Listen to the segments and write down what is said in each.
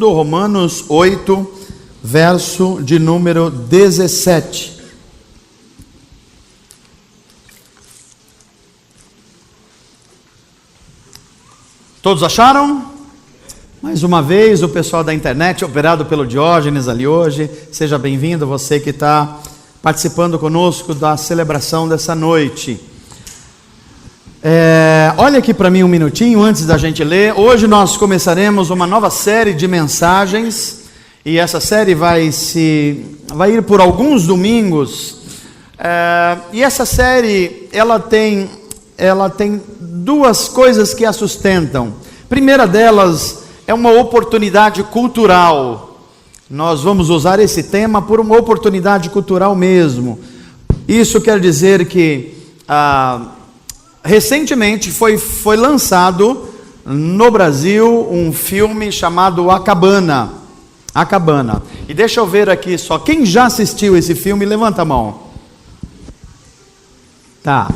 segundo Romanos 8, verso de número 17. Todos acharam? Mais uma vez, o pessoal da internet, operado pelo Diógenes ali hoje, seja bem-vindo, você que está participando conosco da celebração dessa noite. Olha aqui para mim um minutinho antes da gente ler. Hoje nós começaremos uma nova série de mensagens, e essa série vai ir por alguns domingos, e essa série ela tem duas coisas que a sustentam. Primeira delas é uma oportunidade cultural. Nós vamos usar esse tema por uma oportunidade cultural mesmo. Isso quer dizer que recentemente foi lançado no Brasil um filme chamado A Cabana. A Cabana. E deixa eu ver aqui só, quem já assistiu esse filme, levanta a mão. Tá.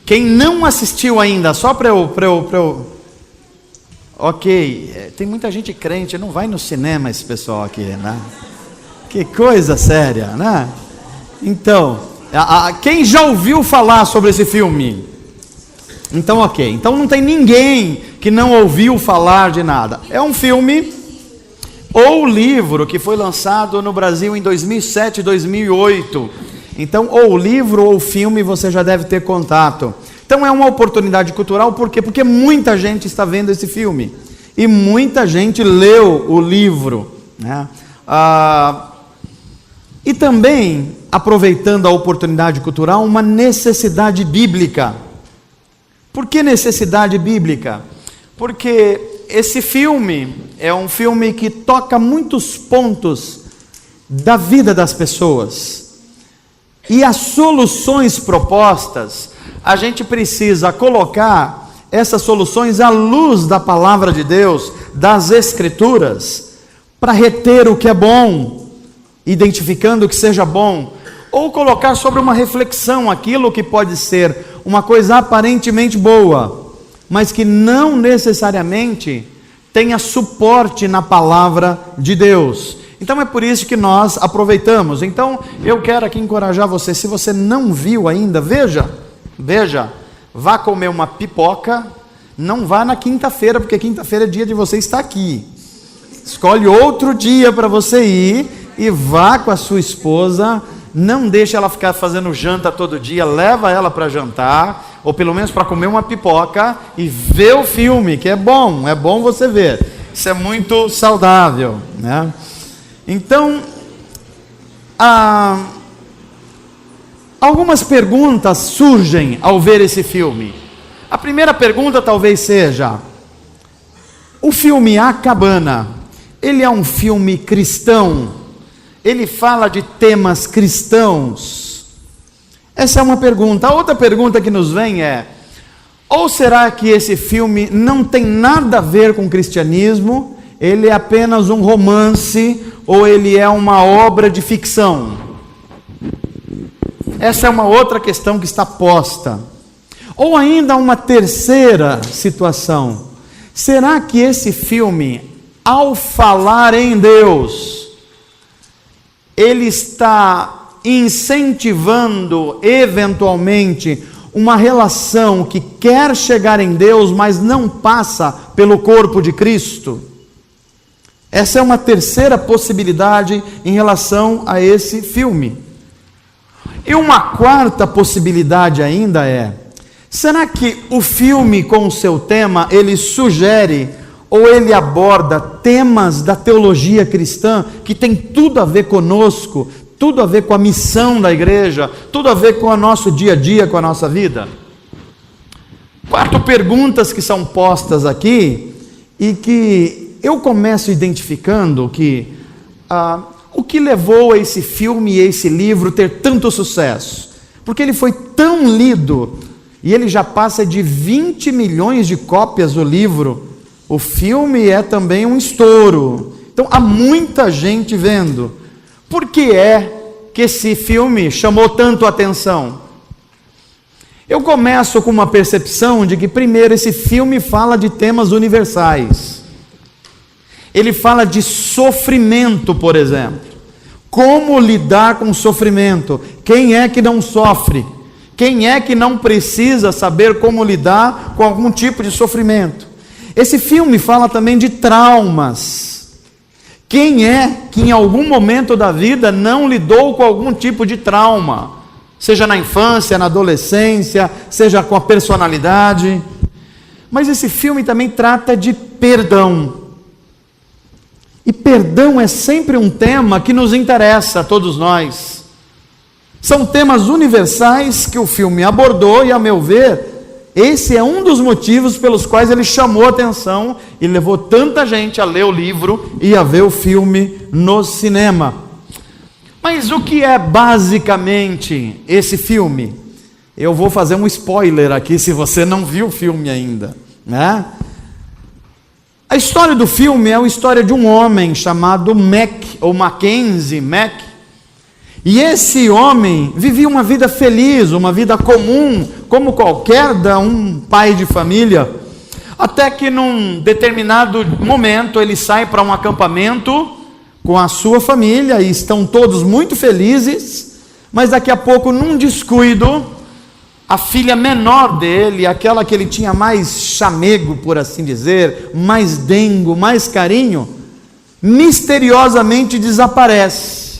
Quem não assistiu ainda, só para eu... Ok, tem muita gente crente, não vai no cinema esse pessoal aqui, né? Que coisa séria, né? Então, quem já ouviu falar sobre esse filme? Então, ok. Então não tem ninguém que não ouviu falar de nada. É um filme ou livro que foi lançado no Brasil em 2007, 2008. Então, ou livro ou filme você já deve ter contato. Então é uma oportunidade cultural, por quê? Porque muita gente está vendo esse filme, e muita gente leu o livro, né? E também, aproveitando a oportunidade cultural, uma necessidade bíblica. Por que necessidade bíblica? Porque esse filme é um filme que toca muitos pontos da vida das pessoas, e as soluções propostas, a gente precisa colocar essas soluções à luz da palavra de Deus, das Escrituras, para reter o que é bom, identificando o que seja bom, ou colocar sobre uma reflexão aquilo que pode ser uma coisa aparentemente boa, mas que não necessariamente tenha suporte na palavra de Deus. Então é por isso que nós aproveitamos. Então eu quero aqui encorajar você, se você não viu ainda, veja, vá comer uma pipoca, não vá na quinta-feira, porque quinta-feira é dia de você estar aqui. Escolhe outro dia para você ir, e vá com a sua esposa, não deixe ela ficar fazendo janta todo dia, leva ela para jantar, ou pelo menos para comer uma pipoca, e ver o filme, que é bom você ver, isso é muito saudável, né? Então, algumas perguntas surgem ao ver esse filme. A primeira pergunta talvez seja: o filme A Cabana, ele é um filme cristão? Ele fala de temas cristãos? Essa é uma pergunta. A outra pergunta que nos vem é: ou será que esse filme não tem nada a ver com o cristianismo? Ele é apenas um romance, ou ele é uma obra de ficção? Essa é uma outra questão que está posta. Ou ainda uma terceira situação: será que esse filme, ao falar em Deus, ele está incentivando eventualmente uma relação que quer chegar em Deus, mas não passa pelo corpo de Cristo? Essa é uma terceira possibilidade em relação a esse filme. E uma quarta possibilidade ainda é: será que o filme, com o seu tema, ele sugere ou ele aborda temas da teologia cristã que tem tudo a ver conosco, tudo a ver com a missão da igreja, tudo a ver com o nosso dia a dia, com a nossa vida? Quatro perguntas que são postas aqui, e que eu começo identificando que o que levou a esse filme e esse livro ter tanto sucesso, porque ele foi tão lido, e ele já passa de 20 milhões de cópias do livro. O filme é também um estouro, então há muita gente vendo. Por que é que esse filme chamou tanto a atenção? Eu começo com uma percepção de que, primeiro, esse filme fala de temas universais. Ele fala de sofrimento, por exemplo. Como lidar com o sofrimento? Quem é que não sofre? Quem é que não precisa saber como lidar com algum tipo de sofrimento? Esse filme fala também de traumas. Quem é que em algum momento da vida não lidou com algum tipo de trauma? Seja na infância, na adolescência, seja com a personalidade. Mas esse filme também trata de perdão. E perdão é sempre um tema que nos interessa a todos nós. São temas universais que o filme abordou e, a meu ver, esse é um dos motivos pelos quais ele chamou a atenção e levou tanta gente a ler o livro e a ver o filme no cinema. Mas o que é basicamente esse filme? Eu vou fazer um spoiler aqui se você não viu o filme ainda, né? A história do filme é a história de um homem chamado Mac, ou Mackenzie Mac. E esse homem vivia uma vida feliz, uma vida comum, como qualquer um pai de família, até que num determinado momento ele sai para um acampamento com a sua família e estão todos muito felizes, mas daqui a pouco, num descuido, a filha menor dele, aquela que ele tinha mais chamego, por assim dizer, mais dengo, mais carinho, misteriosamente desaparece.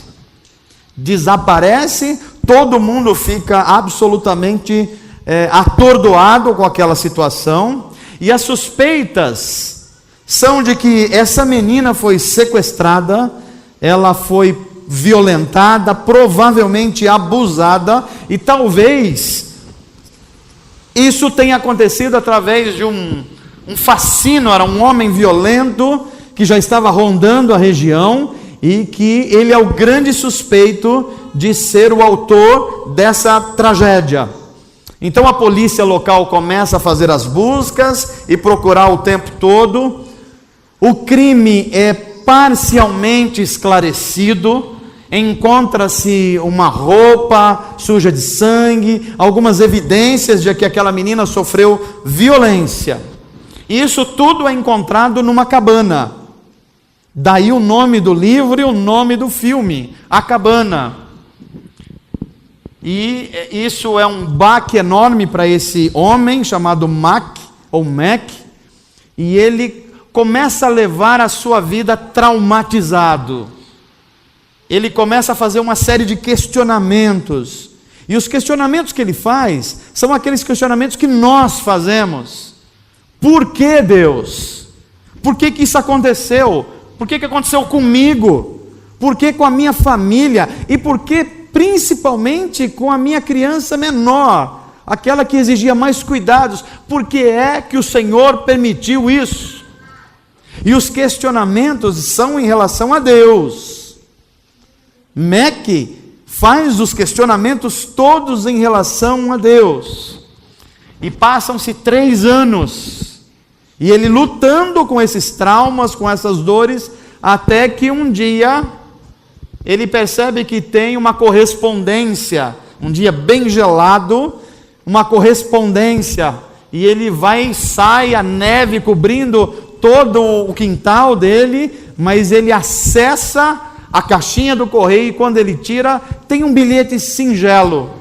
Todo mundo fica absolutamente atordoado com aquela situação, e as suspeitas são de que essa menina foi sequestrada, ela foi violentada, provavelmente abusada, e talvez isso tenha acontecido através de um fascínio. Era um homem violento que já estava rondando a região e que ele é o grande suspeito de ser o autor dessa tragédia. Então a polícia local começa a fazer as buscas e procurar o tempo todo. O crime é parcialmente esclarecido. Encontra-se uma roupa suja de sangue, algumas evidências de que aquela menina sofreu violência. Isso tudo é encontrado numa cabana. Daí o nome do livro e o nome do filme, A Cabana. E isso é um baque enorme para esse homem chamado Mac, e ele começa a levar a sua vida traumatizado. Ele começa a fazer uma série de questionamentos, e os questionamentos que ele faz são aqueles questionamentos que nós fazemos. Por que, Deus? Por que isso aconteceu? Por que aconteceu comigo? Por que com a minha família? E por que principalmente com a minha criança menor, aquela que exigia mais cuidados? Por que é que o Senhor permitiu isso? E os questionamentos são em relação a Deus. Mac faz os questionamentos todos em relação a Deus. E passam-se 3 anos, e ele lutando com esses traumas, com essas dores, até que um dia ele percebe que tem uma correspondência, um dia bem gelado, uma correspondência, e ele vai e sai, a neve cobrindo todo o quintal dele, mas ele acessa a caixinha do correio, e quando ele tira, tem um bilhete singelo,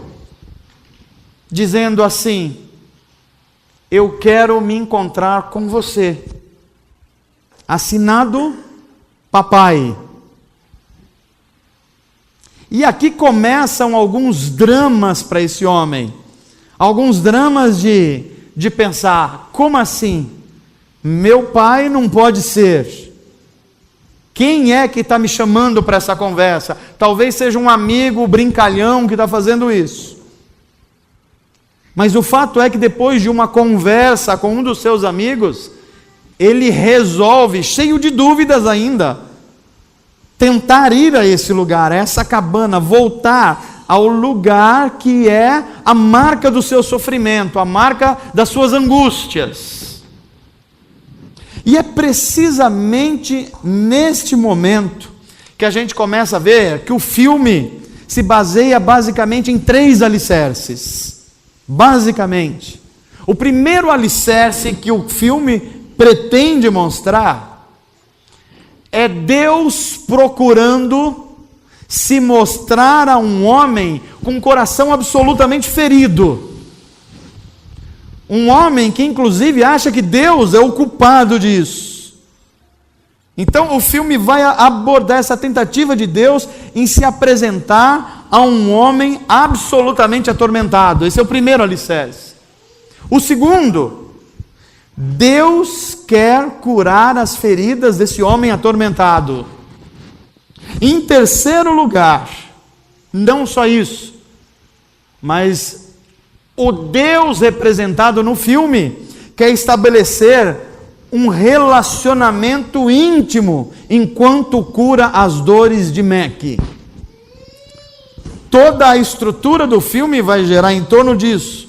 dizendo assim: eu quero me encontrar com você. Assinado Papai. E aqui começam alguns dramas para esse homem. Alguns dramas de pensar: como assim? Meu pai não pode ser. Quem é que está me chamando para essa conversa? Talvez seja um amigo brincalhão que está fazendo isso. Mas o fato é que depois de uma conversa com um dos seus amigos, ele resolve, cheio de dúvidas ainda, tentar ir a esse lugar, a essa cabana, voltar ao lugar que é a marca do seu sofrimento, a marca das suas angústias. E é precisamente neste momento que a gente começa a ver que o filme se baseia basicamente em 3 alicerces. Basicamente, o primeiro alicerce que o filme pretende mostrar é Deus procurando se mostrar a um homem com um coração absolutamente ferido. Um homem que inclusive acha que Deus é o culpado disso. Então o filme vai abordar essa tentativa de Deus em se apresentar a um homem absolutamente atormentado. Esse é o primeiro alicerce. O segundo, Deus quer curar as feridas desse homem atormentado. Em terceiro lugar, não só isso, mas o Deus representado no filme quer estabelecer um relacionamento íntimo enquanto cura as dores de Mac. Toda a estrutura do filme vai gerar em torno disso.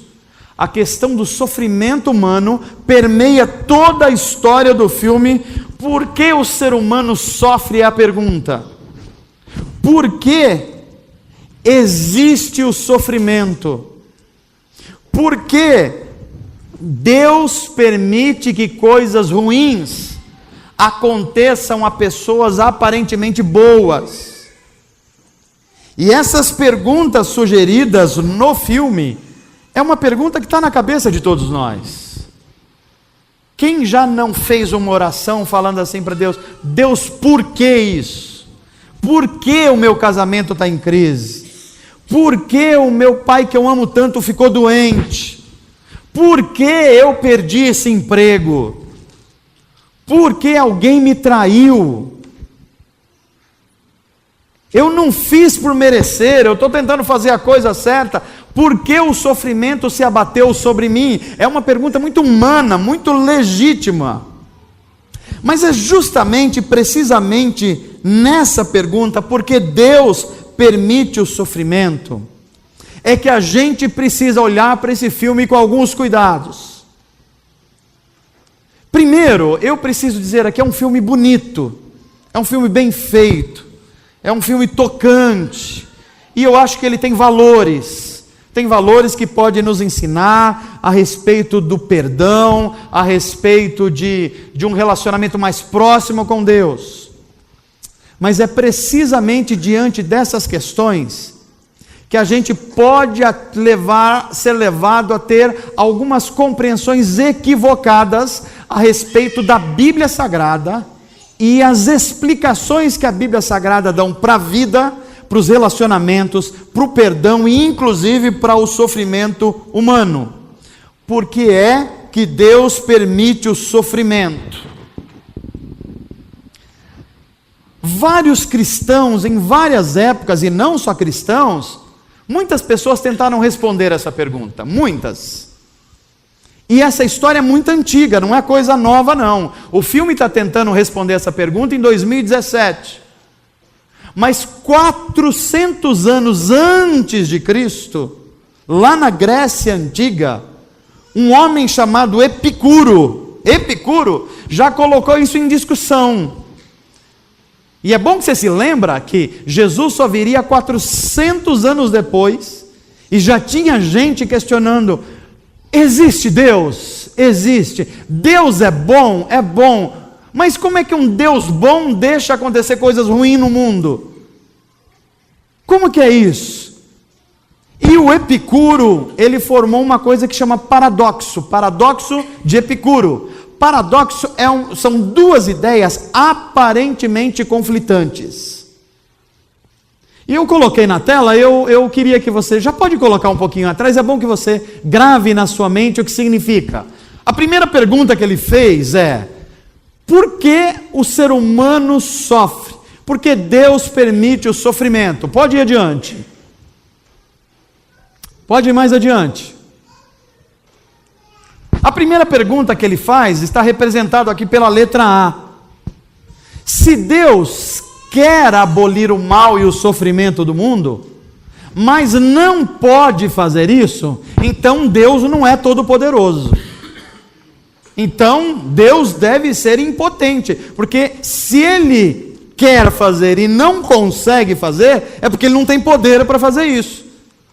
A questão do sofrimento humano permeia toda a história do filme. Por que o ser humano sofre é a pergunta. Por que existe o sofrimento? Por que Deus permite que coisas ruins aconteçam a pessoas aparentemente boas? E essas perguntas sugeridas no filme é uma pergunta que está na cabeça de todos nós. Quem já não fez uma oração falando assim para Deus: Deus, por que isso? Por que o meu casamento está em crise? Por que o meu pai que eu amo tanto ficou doente? Por que eu perdi esse emprego? Por que alguém me traiu? Eu não fiz por merecer, eu estou tentando fazer a coisa certa. Por que o sofrimento se abateu sobre mim? É uma pergunta muito humana, muito legítima. Mas é justamente, precisamente nessa pergunta, porque Deus permite o sofrimento, é que a gente precisa olhar para esse filme com alguns cuidados. Primeiro, eu preciso dizer aqui, é um filme bonito, é um filme bem feito, é um filme tocante, e eu acho que ele tem valores que podem nos ensinar a respeito do perdão, a respeito de um relacionamento mais próximo com Deus. Mas é precisamente diante dessas questões que a gente pode ser levado a ter algumas compreensões equivocadas a respeito da Bíblia Sagrada e as explicações que a Bíblia Sagrada dá para a vida, para os relacionamentos, para o perdão e inclusive para o sofrimento humano. Por que é que Deus permite o sofrimento? Vários cristãos, em várias épocas, e não só cristãos, muitas pessoas tentaram responder essa pergunta, muitas. E essa história é muito antiga, não é coisa nova não. O filme está tentando responder essa pergunta em 2017. Mas 400 anos antes de Cristo, lá na Grécia Antiga, um homem chamado Epicuro já colocou isso em discussão. E é bom que você se lembra que Jesus só viria 400 anos depois, e já tinha gente questionando: existe Deus? Existe. Deus é bom? É bom. Mas como é que um Deus bom deixa acontecer coisas ruins no mundo? Como que é isso? E o Epicuro, ele formou uma coisa que chama paradoxo de Epicuro. Paradoxo são duas ideias aparentemente conflitantes. E eu coloquei na tela, eu queria que você, já pode colocar um pouquinho atrás, é bom que você grave na sua mente o que significa. A primeira pergunta que ele fez é: por que o ser humano sofre? Por que Deus permite o sofrimento? Pode ir adiante. Pode ir mais adiante. A primeira pergunta que ele faz está representado aqui pela letra A. Se Deus quer abolir o mal e o sofrimento do mundo, mas não pode fazer isso, então Deus não é todo-poderoso. Então Deus deve ser impotente, porque se Ele quer fazer e não consegue fazer, é porque Ele não tem poder para fazer isso.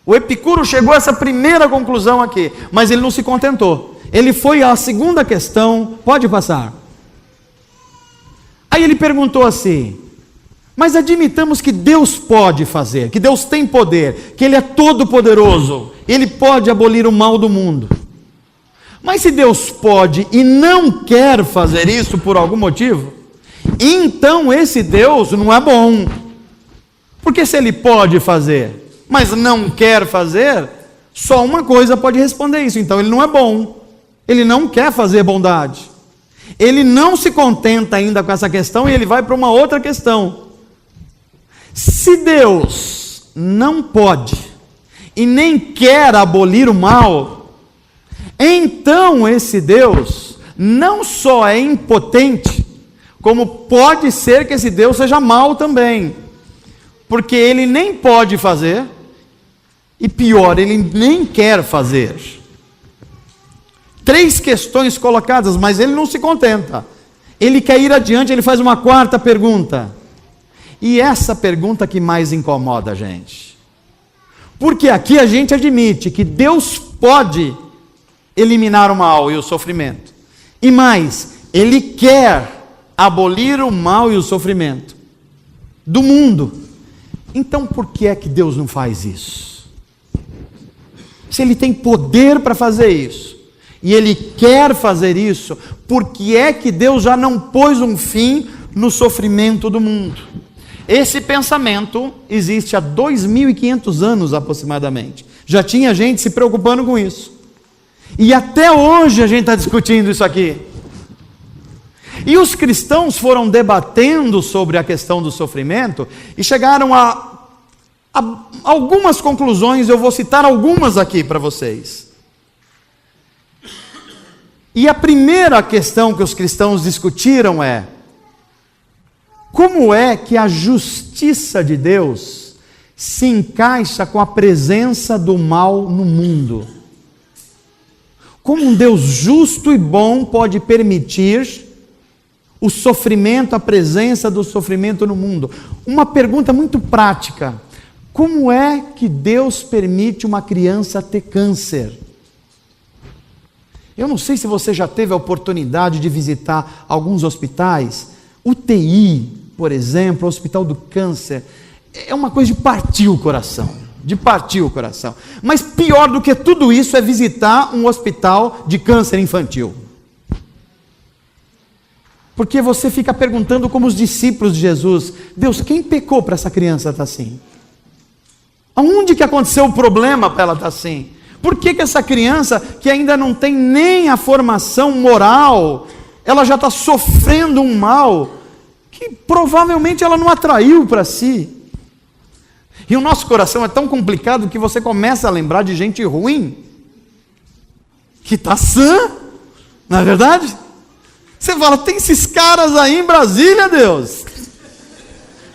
O Epicuro chegou a essa primeira conclusão aqui, mas ele não se contentou. Ele foi à segunda questão, pode passar. Aí ele perguntou assim: mas admitamos que Deus pode fazer, que Deus tem poder, que Ele é todo poderoso, Ele pode abolir o mal do mundo. Mas se Deus pode e não quer fazer isso por algum motivo, então esse Deus não é bom. Porque se Ele pode fazer, mas não quer fazer, só uma coisa pode responder isso: então Ele não é bom, Ele não quer fazer bondade. Ele não se contenta ainda com essa questão e ele vai para uma outra questão. Se Deus não pode e nem quer abolir o mal, então esse Deus não só é impotente, como pode ser que esse Deus seja mau também, porque Ele nem pode fazer, e pior, Ele nem quer fazer. 3 questões colocadas, mas Ele não se contenta. Ele quer ir adiante, Ele faz uma 4ª pergunta. E essa pergunta que mais incomoda a gente. Porque aqui a gente admite que Deus pode eliminar o mal e o sofrimento. E mais, Ele quer abolir o mal e o sofrimento do mundo. Então por que é que Deus não faz isso? Se Ele tem poder para fazer isso, e Ele quer fazer isso, por que é que Deus já não pôs um fim no sofrimento do mundo? Esse pensamento existe há 2.500 anos aproximadamente. Já tinha gente se preocupando com isso. E até hoje a gente está discutindo isso aqui. E os cristãos foram debatendo sobre a questão do sofrimento e chegaram a algumas conclusões. Eu vou citar algumas aqui para vocês. E a primeira questão que os cristãos discutiram é: como é que a justiça de Deus se encaixa com a presença do mal no mundo? Como um Deus justo e bom pode permitir o sofrimento, a presença do sofrimento no mundo? Uma pergunta muito prática: como é que Deus permite uma criança ter câncer? Eu não sei se você já teve a oportunidade de visitar alguns hospitais. UTI, por exemplo, o Hospital do Câncer, é uma coisa de partir o coração. Mas pior do que tudo isso é visitar um hospital de câncer infantil. Porque você fica perguntando, como os discípulos de Jesus: Deus, quem pecou para essa criança estar assim? Aonde que aconteceu o problema para ela estar assim? Por que que essa criança, que ainda não tem nem a formação moral, ela já está sofrendo um mal que provavelmente ela não atraiu para si? E o nosso coração é tão complicado que você começa a lembrar de gente ruim, que está sã, não é verdade? Você fala: tem esses caras aí em Brasília, Deus.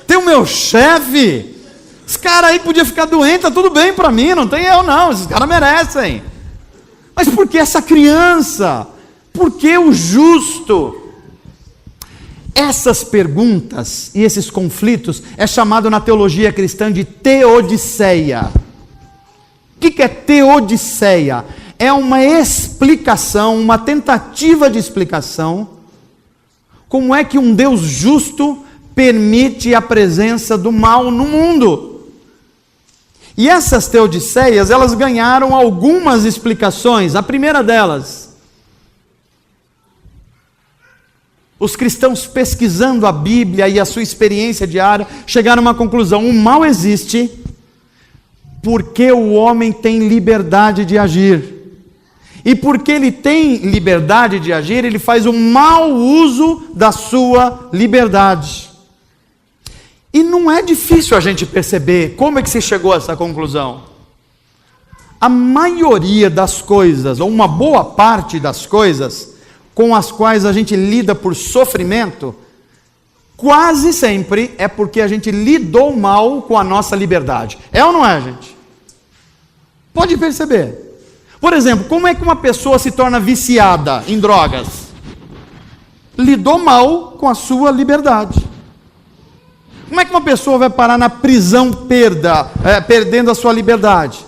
Tem o meu chefe. Esse cara aí podia ficar doente, tá tudo bem para mim, não tem eu não, esses caras merecem. Mas por que essa criança? Por que o justo? Essas perguntas e esses conflitos é chamado na teologia cristã de teodiceia. O que é teodiceia? É uma explicação, uma tentativa de explicação, como é que um Deus justo permite a presença do mal no mundo. E essas teodiceias, elas ganharam algumas explicações. A primeira delas: os cristãos, pesquisando a Bíblia e a sua experiência diária, chegaram a uma conclusão: o mal existe porque o homem tem liberdade de agir. E porque ele tem liberdade de agir, ele faz um mau uso da sua liberdade. E não é difícil a gente perceber como é que se chegou a essa conclusão. A maioria das coisas, ou uma boa parte das coisas com as quais a gente lida por sofrimento, quase sempre é porque a gente lidou mal com a nossa liberdade. É ou não é, gente? Pode perceber. Por exemplo, como é que uma pessoa se torna viciada em drogas? Lidou mal com a sua liberdade. Como é que uma pessoa vai parar na prisão perdendo a sua liberdade?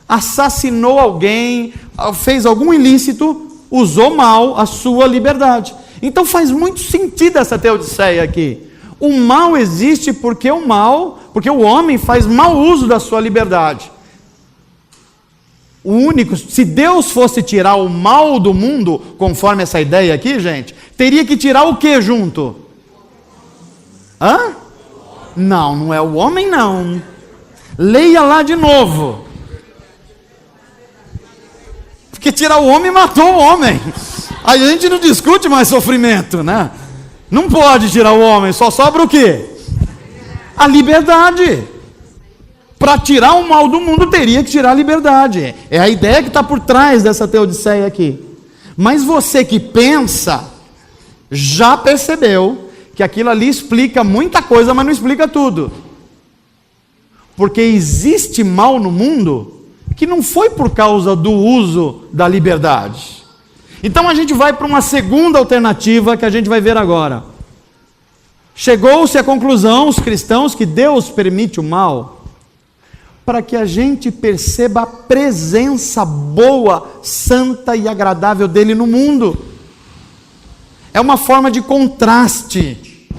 Assassinou alguém, fez algum ilícito, usou mal a sua liberdade. Então faz muito sentido essa teodiceia aqui. O mal existe porque o homem faz mau uso da sua liberdade. Se Deus fosse tirar o mal do mundo, conforme essa ideia aqui, gente, teria que tirar o que junto? Não, não é o homem não. Leia lá de novo. Porque tirar o homem matou o homem. A gente não discute mais sofrimento, né? Não pode tirar o homem, só sobra o quê? A liberdade. Para tirar o mal do mundo, teria que tirar a liberdade. É a ideia que está por trás dessa teodiceia aqui. Mas você que pensa, já percebeu que aquilo ali explica muita coisa, mas não explica tudo. Porque existe mal no mundo que não foi por causa do uso da liberdade. Então a gente vai para uma segunda alternativa que a gente vai ver agora. Chegou-se à conclusão, os cristãos, que Deus permite o mal para que a gente perceba a presença boa, santa e agradável dele no mundo. É uma forma de contraste.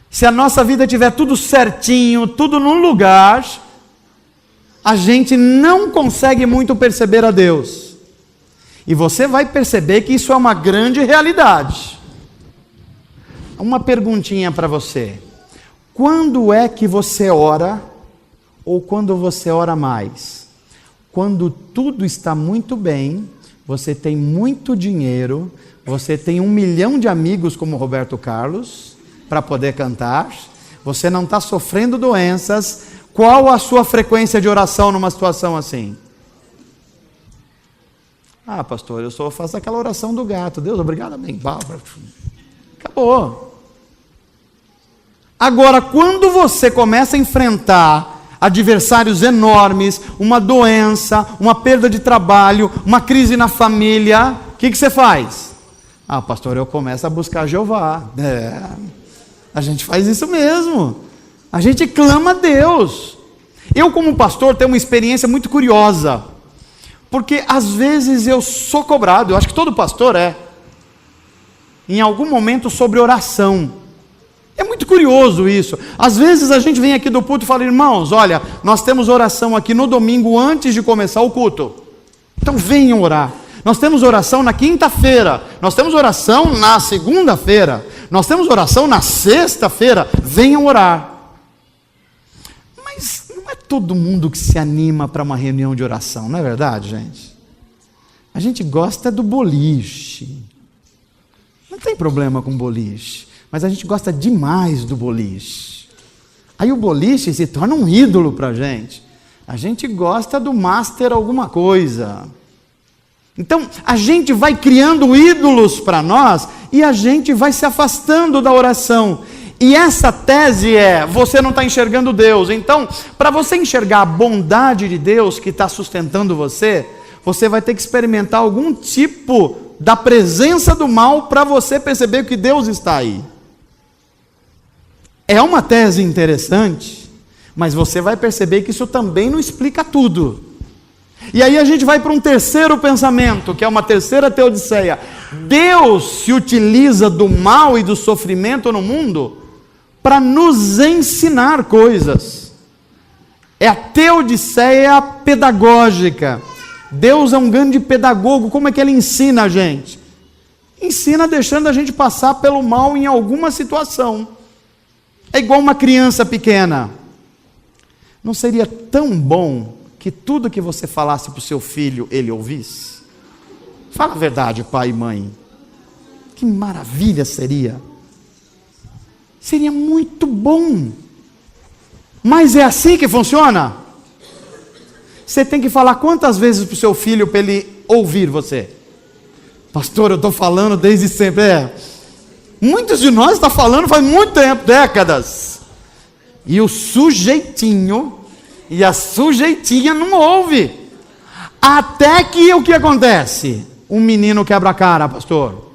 Se a nossa vida tiver tudo certinho, tudo no lugar, a gente não consegue muito perceber a Deus. E você vai perceber que isso é uma grande realidade. Uma perguntinha para você. Quando é que você ora, ou quando você ora mais? Quando tudo está muito bem, você tem muito dinheiro, você tem 1 milhão de amigos como Roberto Carlos, para poder cantar, você não está sofrendo doenças. Qual a sua frequência de oração numa situação assim? Pastor, eu só faço aquela oração do gato. Deus, obrigado, amém. Acabou. Agora, quando você começa a enfrentar adversários enormes, uma doença, uma perda de trabalho, uma crise na família, o que você faz? Pastor, eu começo a buscar Jeová. A gente faz isso mesmo. A gente clama a Deus. Eu, como pastor, tenho uma experiência muito curiosa. Porque às vezes eu sou cobrado, eu acho que todo pastor em algum momento, sobre oração. É muito curioso isso. Às vezes a gente vem aqui do culto e fala: irmãos, olha, nós temos oração aqui no domingo antes de começar o culto. Então venham orar. Nós temos oração na quinta-feira, nós temos oração na segunda-feira, nós temos oração na sexta-feira. Venham orar. Mas não é todo mundo que se anima para uma reunião de oração, não é verdade, gente? A gente gosta do boliche. Não tem problema com boliche, mas a gente gosta demais do boliche. Aí o boliche se torna um ídolo para a gente. A gente gosta do master alguma coisa. Então, a gente vai criando ídolos para nós e a gente vai se afastando da oração. E essa tese você não está enxergando Deus. Então, para você enxergar a bondade de Deus que está sustentando você, você vai ter que experimentar algum tipo da presença do mal para você perceber que Deus está aí. É uma tese interessante, mas você vai perceber que isso também não explica tudo. E aí a gente vai para um terceiro pensamento, que é uma terceira teodiceia. Deus se utiliza do mal e do sofrimento no mundo para nos ensinar coisas. É a teodiceia pedagógica. Deus é um grande pedagogo. Como é que ele ensina a gente? Ensina deixando a gente passar pelo mal em alguma situação. É igual uma criança pequena. Não seria tão bom que tudo que você falasse para o seu filho, ele ouvisse? Fala a verdade, pai e mãe. Que maravilha seria. Seria muito bom. Mas é assim que funciona? Você tem que falar quantas vezes para o seu filho para ele ouvir você? Pastor, eu estou falando desde sempre. Muitos de nós estão falando faz muito tempo, décadas. E o sujeitinho e a sujeitinha não ouve. Até que o que acontece? Um menino quebra a cara, pastor.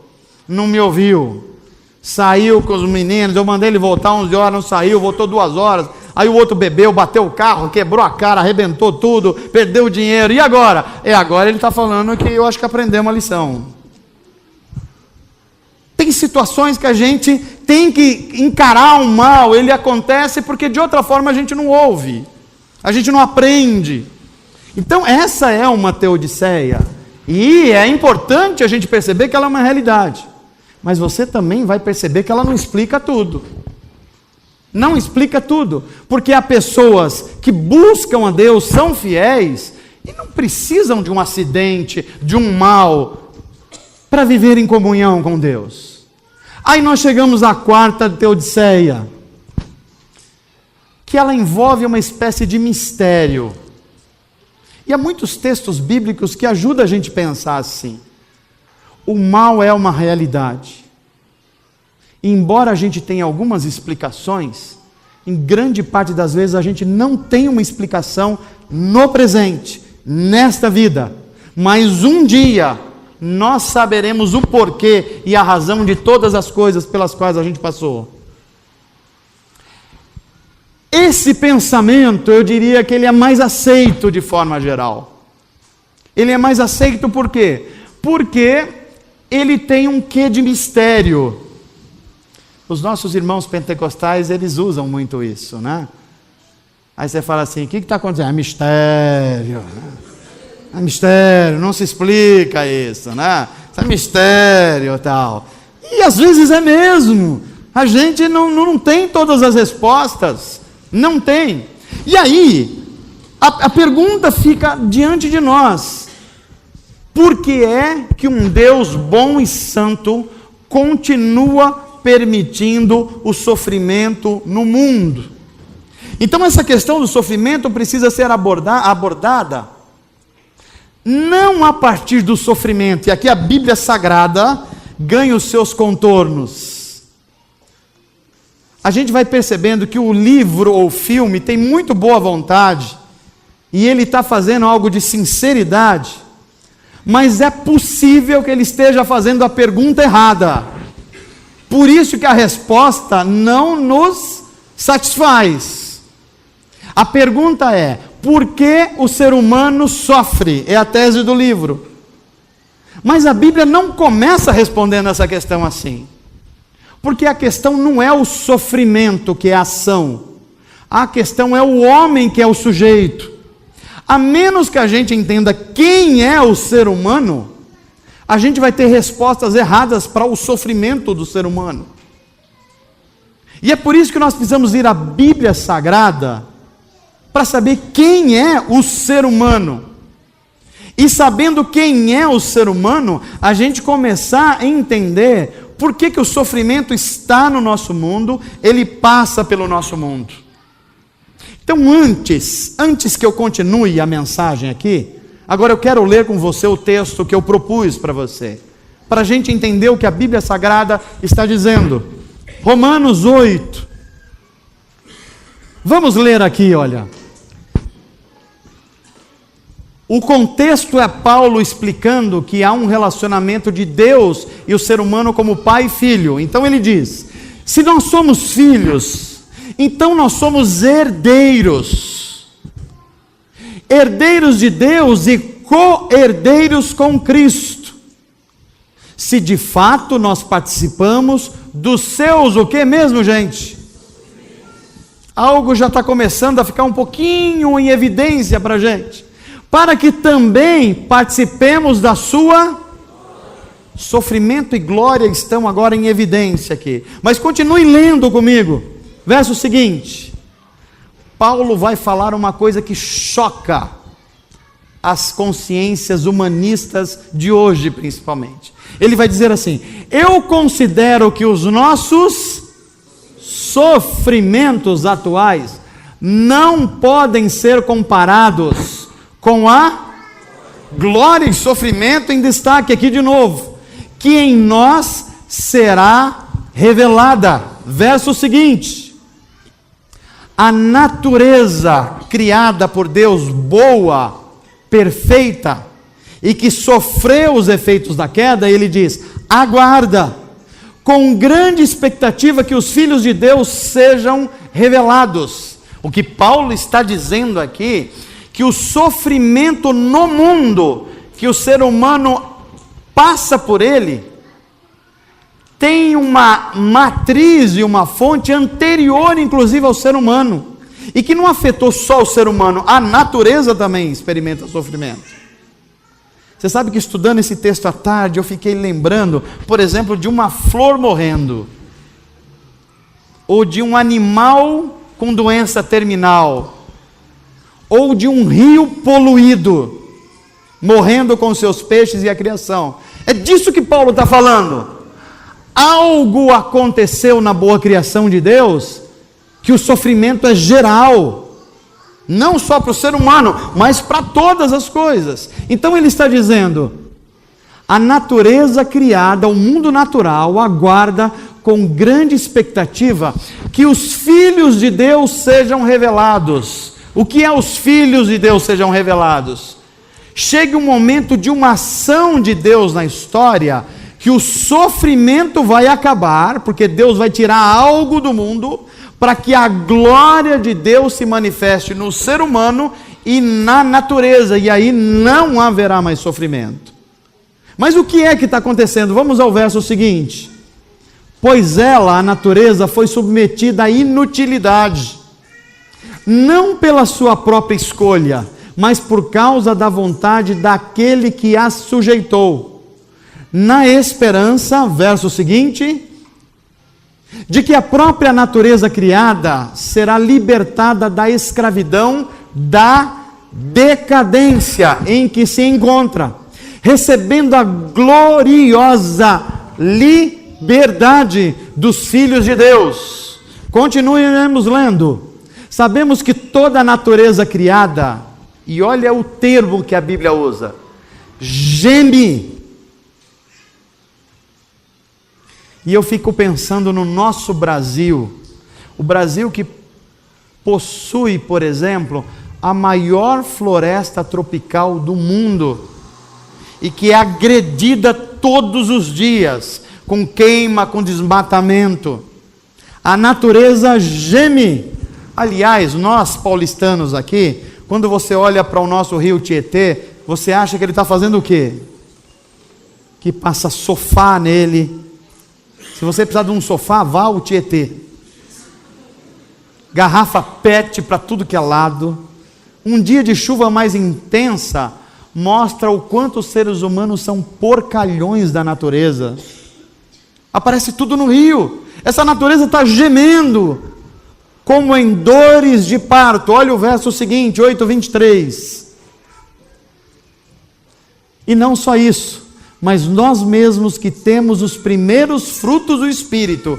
Não me ouviu. Saiu com os meninos, eu mandei ele voltar 11 horas, não saiu, voltou 2 horas. Aí o outro bebeu, bateu o carro, quebrou a cara, arrebentou tudo, perdeu o dinheiro. E agora? Agora ele está falando que eu acho que aprendeu uma lição. situações que a gente tem que encarar o mal, ele acontece porque de outra forma a gente não ouve, a gente não aprende. Então essa é uma teodiceia, e é importante a gente perceber que ela é uma realidade, mas você também vai perceber que ela não explica tudo. Não explica tudo, porque há pessoas que buscam a Deus, são fiéis, e não precisam de um acidente, de um mal, para viver em comunhão com Deus. Aí nós chegamos à quarta teodiceia, que ela envolve uma espécie de mistério. E há muitos textos bíblicos que ajudam a gente a pensar assim. O mal é uma realidade. E embora a gente tenha algumas explicações, em grande parte das vezes a gente não tem uma explicação no presente, nesta vida. Mas um dia nós saberemos o porquê e a razão de todas as coisas pelas quais a gente passou. Esse pensamento, eu diria que ele é mais aceito de forma geral. Ele é mais aceito por quê? Porque ele tem um quê de mistério. Os nossos irmãos pentecostais, eles usam muito isso, né? Aí você fala assim, o que está acontecendo? É mistério, né? É mistério, não se explica isso, né? Isso é mistério e tal. E às vezes é mesmo. A gente não tem todas as respostas. Não tem. E aí, a pergunta fica diante de nós. Por que é que um Deus bom e santo continua permitindo o sofrimento no mundo? Então essa questão do sofrimento precisa ser abordada não a partir do sofrimento, e aqui a Bíblia Sagrada ganha os seus contornos. A gente vai percebendo que o livro ou filme tem muito boa vontade, e ele está fazendo algo de sinceridade, mas é possível que ele esteja fazendo a pergunta errada. Por isso que a resposta não nos satisfaz. A pergunta é, por que o ser humano sofre? É a tese do livro. Mas a Bíblia não começa respondendo essa questão assim. Porque a questão não é o sofrimento que é a ação. A questão é o homem que é o sujeito. A menos que a gente entenda quem é o ser humano, a gente vai ter respostas erradas para o sofrimento do ser humano. E é por isso que nós precisamos ir à Bíblia Sagrada para saber quem é o ser humano. E sabendo quem é o ser humano, a gente começar a entender por que o sofrimento está no nosso mundo, ele passa pelo nosso mundo. Então antes que eu continue a mensagem aqui, agora eu quero ler com você o texto que eu propus para você, para a gente entender o que a Bíblia Sagrada está dizendo. Romanos 8. Vamos ler aqui, olha. O contexto é Paulo explicando que há um relacionamento de Deus e o ser humano como pai e filho. Então ele diz, se nós somos filhos, então nós somos herdeiros. Herdeiros de Deus e co-herdeiros com Cristo. Se de fato nós participamos dos seus, o que mesmo, gente? Algo já está começando a ficar um pouquinho em evidência para a gente. Para que também participemos da sua sofrimento e glória estão agora em evidência aqui. Mas continue lendo comigo. Verso seguinte. Paulo vai falar uma coisa que choca as consciências humanistas de hoje, principalmente. Ele vai dizer assim: eu considero que os nossos sofrimentos atuais não podem ser comparados com a glória e sofrimento em destaque aqui de novo, que em nós será revelada. Verso seguinte: a natureza criada por Deus, boa, perfeita, e que sofreu os efeitos da queda, ele diz, aguarda, com grande expectativa que os filhos de Deus sejam revelados. O que Paulo está dizendo aqui, que o sofrimento no mundo, que o ser humano passa por ele, tem uma matriz e uma fonte anterior, inclusive, ao ser humano, e que não afetou só o ser humano, a natureza também experimenta sofrimento. Você sabe que estudando esse texto à tarde, eu fiquei lembrando, por exemplo, de uma flor morrendo, ou de um animal com doença terminal, ou de um rio poluído, morrendo com seus peixes e a criação. É disso que Paulo está falando. Algo aconteceu na boa criação de Deus, que o sofrimento é geral, não só para o ser humano, mas para todas as coisas. Então ele está dizendo, a natureza criada, o mundo natural, aguarda com grande expectativa que os filhos de Deus sejam revelados. O que é os filhos de Deus sejam revelados? Chega um momento de uma ação de Deus na história, que o sofrimento vai acabar, porque Deus vai tirar algo do mundo, para que a glória de Deus se manifeste no ser humano e na natureza, e aí não haverá mais sofrimento. Mas o que é que está acontecendo? Vamos ao verso seguinte. Pois ela, a natureza, foi submetida à inutilidade, não pela sua própria escolha, mas por causa da vontade daquele que a sujeitou, na esperança, verso seguinte, de que a própria natureza criada será libertada da escravidão, da decadência em que se encontra, recebendo a gloriosa liberdade dos filhos de Deus. Continuemos lendo. Sabemos que toda a natureza criada, e olha o termo que a Bíblia usa, geme. E eu fico pensando no nosso Brasil, o Brasil que possui, por exemplo, a maior floresta tropical do mundo, e que é agredida todos os dias, com queima, com desmatamento. A natureza geme. Aliás, nós paulistanos aqui, quando você olha para o nosso rio Tietê, você acha que ele está fazendo o quê? Que passa sofá nele. Se você precisar de um sofá, vá ao Tietê. Garrafa PET para tudo que é lado. Um dia de chuva mais intensa mostra o quanto os seres humanos são porcalhões da natureza. Aparece tudo no rio. Essa natureza está gemendo, como em dores de parto. Olha o verso seguinte, 8:23. E não só isso, mas nós mesmos que temos os primeiros frutos do Espírito,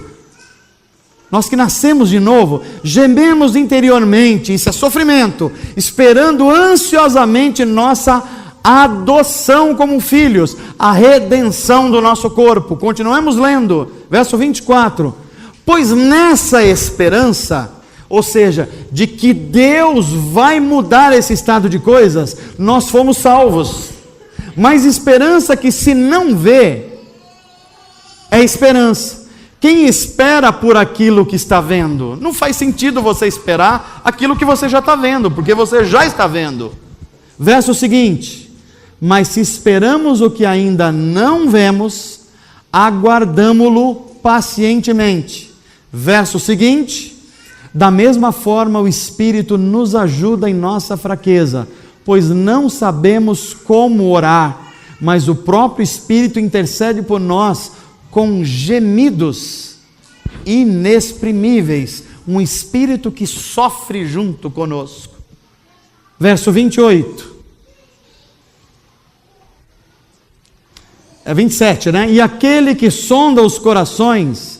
nós que nascemos de novo, gememos interiormente, isso é sofrimento, esperando ansiosamente nossa adoção como filhos, a redenção do nosso corpo. Continuemos lendo, verso 24. Pois nessa esperança, ou seja, de que Deus vai mudar esse estado de coisas, nós fomos salvos. Mas esperança que se não vê, é esperança. Quem espera por aquilo que está vendo? Não faz sentido você esperar aquilo que você já está vendo, porque você já está vendo. Verso seguinte: mas se esperamos o que ainda não vemos, aguardamo-lo pacientemente. Verso seguinte: da mesma forma o Espírito nos ajuda em nossa fraqueza, pois não sabemos como orar, mas o próprio Espírito intercede por nós com gemidos inexprimíveis, um Espírito que sofre junto conosco. Verso 28. 27, né? E aquele que sonda os corações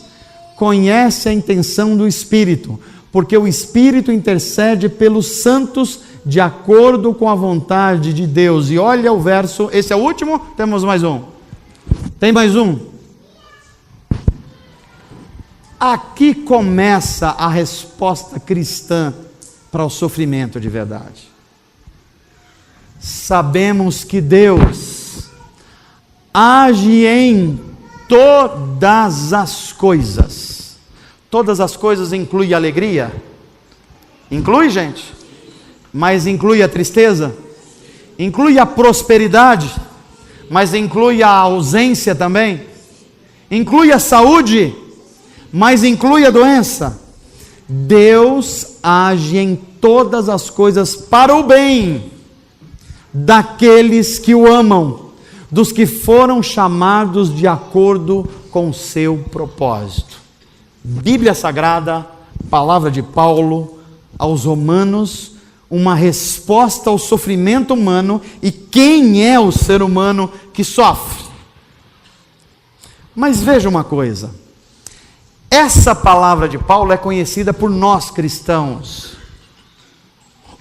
conhece a intenção do Espírito, porque o Espírito intercede pelos santos de acordo com a vontade de Deus. E olha o verso, esse é o último? Temos mais um. Tem mais um? Aqui começa a resposta cristã para o sofrimento de verdade. Sabemos que Deus age em todas as coisas. Todas as coisas inclui alegria? Inclui, gente? Mas inclui a tristeza? Inclui a prosperidade? Mas inclui a ausência também? inclui a saúde, mas inclui a doença. Deus age em todas as coisas para o bem daqueles que o amam, dos que foram chamados de acordo com o seu propósito. Bíblia Sagrada, palavra de Paulo aos Romanos, uma resposta ao sofrimento humano. E quem é o ser humano que sofre? Mas veja uma coisa, essa palavra de Paulo é conhecida por nós cristãos.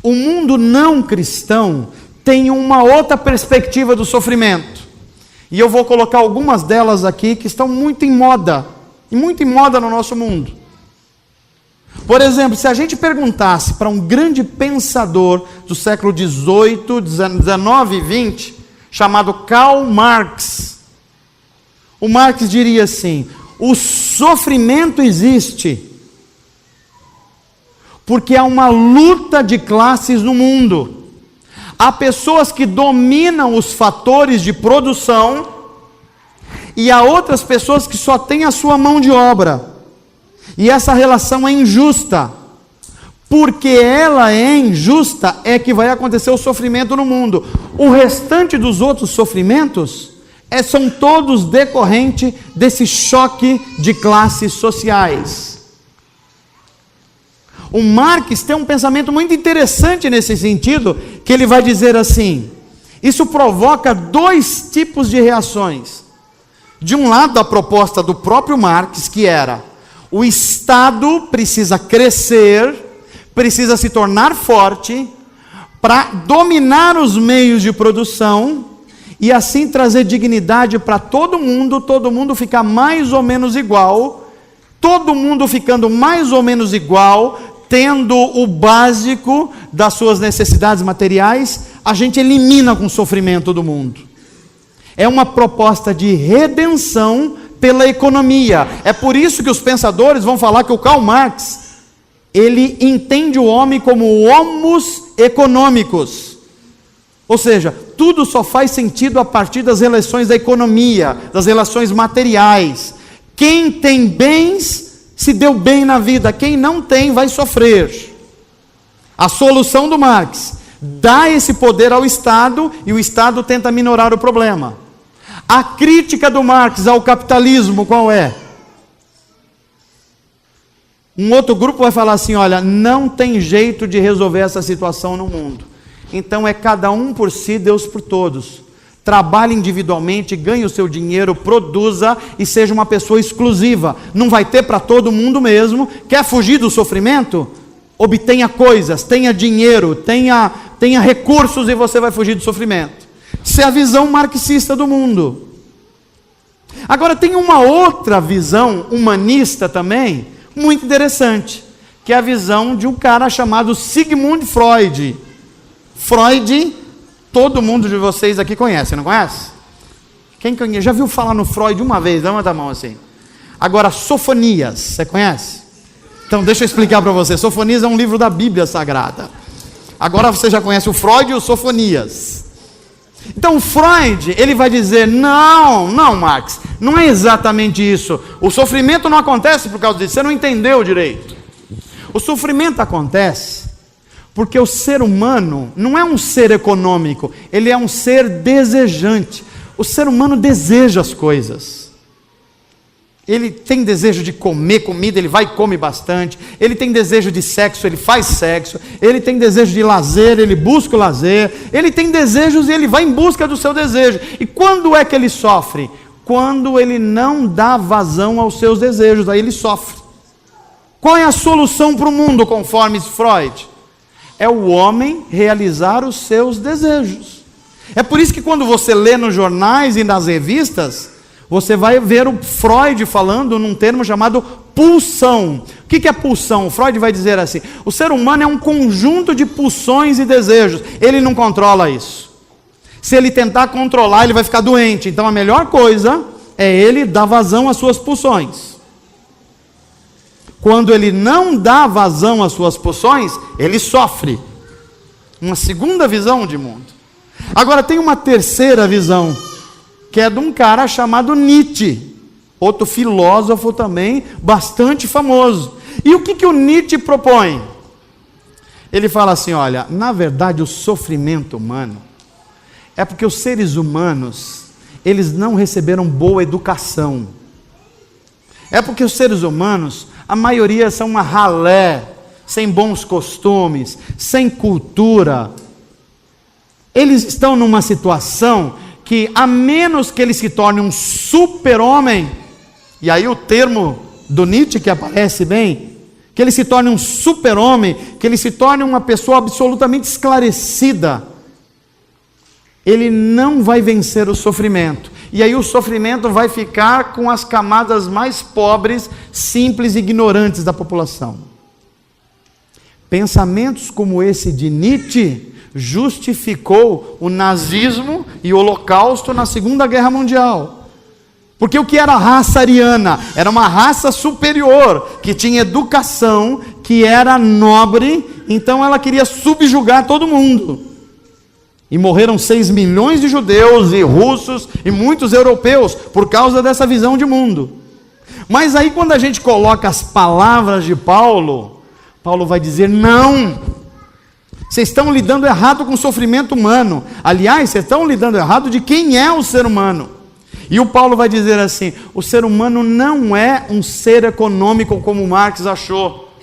O mundo não cristão tem uma outra perspectiva do sofrimento, e eu vou colocar algumas delas aqui que estão muito em moda, e muito em moda no nosso mundo. Por exemplo, se a gente perguntasse para um grande pensador do século 18, 19 e 20, chamado Karl Marx, o Marx diria assim: o sofrimento existe porque há uma luta de classes no mundo. Há pessoas que dominam os fatores de produção e há outras pessoas que só têm a sua mão de obra. E essa relação é injusta. Porque ela é injusta é que vai acontecer o sofrimento no mundo. O restante dos outros sofrimentos são todos decorrentes desse choque de classes sociais. O Marx tem um pensamento muito interessante nesse sentido, que ele vai dizer assim: isso provoca dois tipos de reações. De um lado, a proposta do próprio Marx, que era: o Estado precisa crescer, precisa se tornar forte, para dominar os meios de produção, e assim trazer dignidade para todo mundo ficar mais ou menos igual, todo mundo ficando mais ou menos igual, tendo o básico das suas necessidades materiais, a gente elimina com o sofrimento do mundo. É uma proposta de redenção pela economia. É por isso que os pensadores vão falar que o Karl Marx, ele entende o homem como homos econômicos. Ou seja, tudo só faz sentido a partir das relações da economia, das relações materiais. Quem tem bens se deu bem na vida, quem não tem vai sofrer. A solução do Marx: dá esse poder ao Estado e o Estado tenta minorar o problema. A crítica do Marx ao capitalismo qual é? Um outro grupo vai falar assim: olha, não tem jeito de resolver essa situação no mundo, então é cada um por si, Deus por todos. Trabalhe individualmente, ganhe o seu dinheiro, produza e seja uma pessoa exclusiva. Não vai ter para todo mundo mesmo. Quer fugir do sofrimento? Obtenha coisas, tenha dinheiro, tenha recursos e você vai fugir do sofrimento. Isso é a visão marxista do mundo. Agora tem uma outra visão humanista também, muito interessante, que é a visão de um cara chamado Sigmund Freud. Freud, todo mundo de vocês aqui conhece, não conhece? Quem conhece? Já viu falar no Freud uma vez? Levanta a mão assim. Agora, Sofonias, você conhece? Então deixa eu explicar para você. Sofonias é um livro da Bíblia Sagrada. Agora você já conhece o Freud e o Sofonias. Então o Freud, ele vai dizer: não, Marx, não é exatamente isso. O sofrimento não acontece por causa disso, você não entendeu direito. O sofrimento acontece porque o ser humano não é um ser econômico, ele é um ser desejante. O ser humano deseja as coisas. Ele tem desejo de comer comida, ele vai e come bastante. Ele tem desejo de sexo, ele faz sexo. Ele tem desejo de lazer, ele busca o lazer. Ele tem desejos e ele vai em busca do seu desejo. E quando é que ele sofre? Quando ele não dá vazão aos seus desejos, aí ele sofre. Qual é a solução para o mundo, conforme Freud? É o homem realizar os seus desejos. É por isso que quando você lê nos jornais e nas revistas, você vai ver o Freud falando num termo chamado pulsão. O que é pulsão? O Freud vai dizer assim: o ser humano é um conjunto de pulsões e desejos. Ele não controla isso. Se ele tentar controlar, ele vai ficar doente. Então a melhor coisa é ele dar vazão às suas pulsões. Quando ele não dá vazão às suas pulsões, ele sofre. Uma segunda visão de mundo. Agora tem uma terceira visão, que é de um cara chamado Nietzsche, outro filósofo também bastante famoso. E o que o Nietzsche propõe? Ele fala assim, olha, na verdade o sofrimento humano é porque os seres humanos, eles não receberam boa educação. É porque os seres humanos, a maioria são uma ralé, sem bons costumes, sem cultura. Eles estão numa situação que, a menos que ele se torne um super-homem, e aí o termo do Nietzsche que aparece bem, que ele se torne um super-homem, que ele se torne uma pessoa absolutamente esclarecida, ele não vai vencer o sofrimento. E aí o sofrimento vai ficar com as camadas mais pobres, simples e ignorantes da população. Pensamentos como esse de Nietzsche justificou o nazismo e o holocausto na Segunda Guerra Mundial. Porque o que era a raça ariana? Era uma raça superior, que tinha educação, que era nobre, então ela queria subjugar todo mundo. E morreram 6 milhões de judeus e russos e muitos europeus por causa dessa visão de mundo. Mas aí quando a gente coloca as palavras de Paulo, Paulo vai dizer, não, vocês estão lidando errado com o sofrimento humano. Aliás, vocês estão lidando errado de quem é o ser humano. E o Paulo vai dizer assim, o ser humano não é um ser econômico como Marx achou.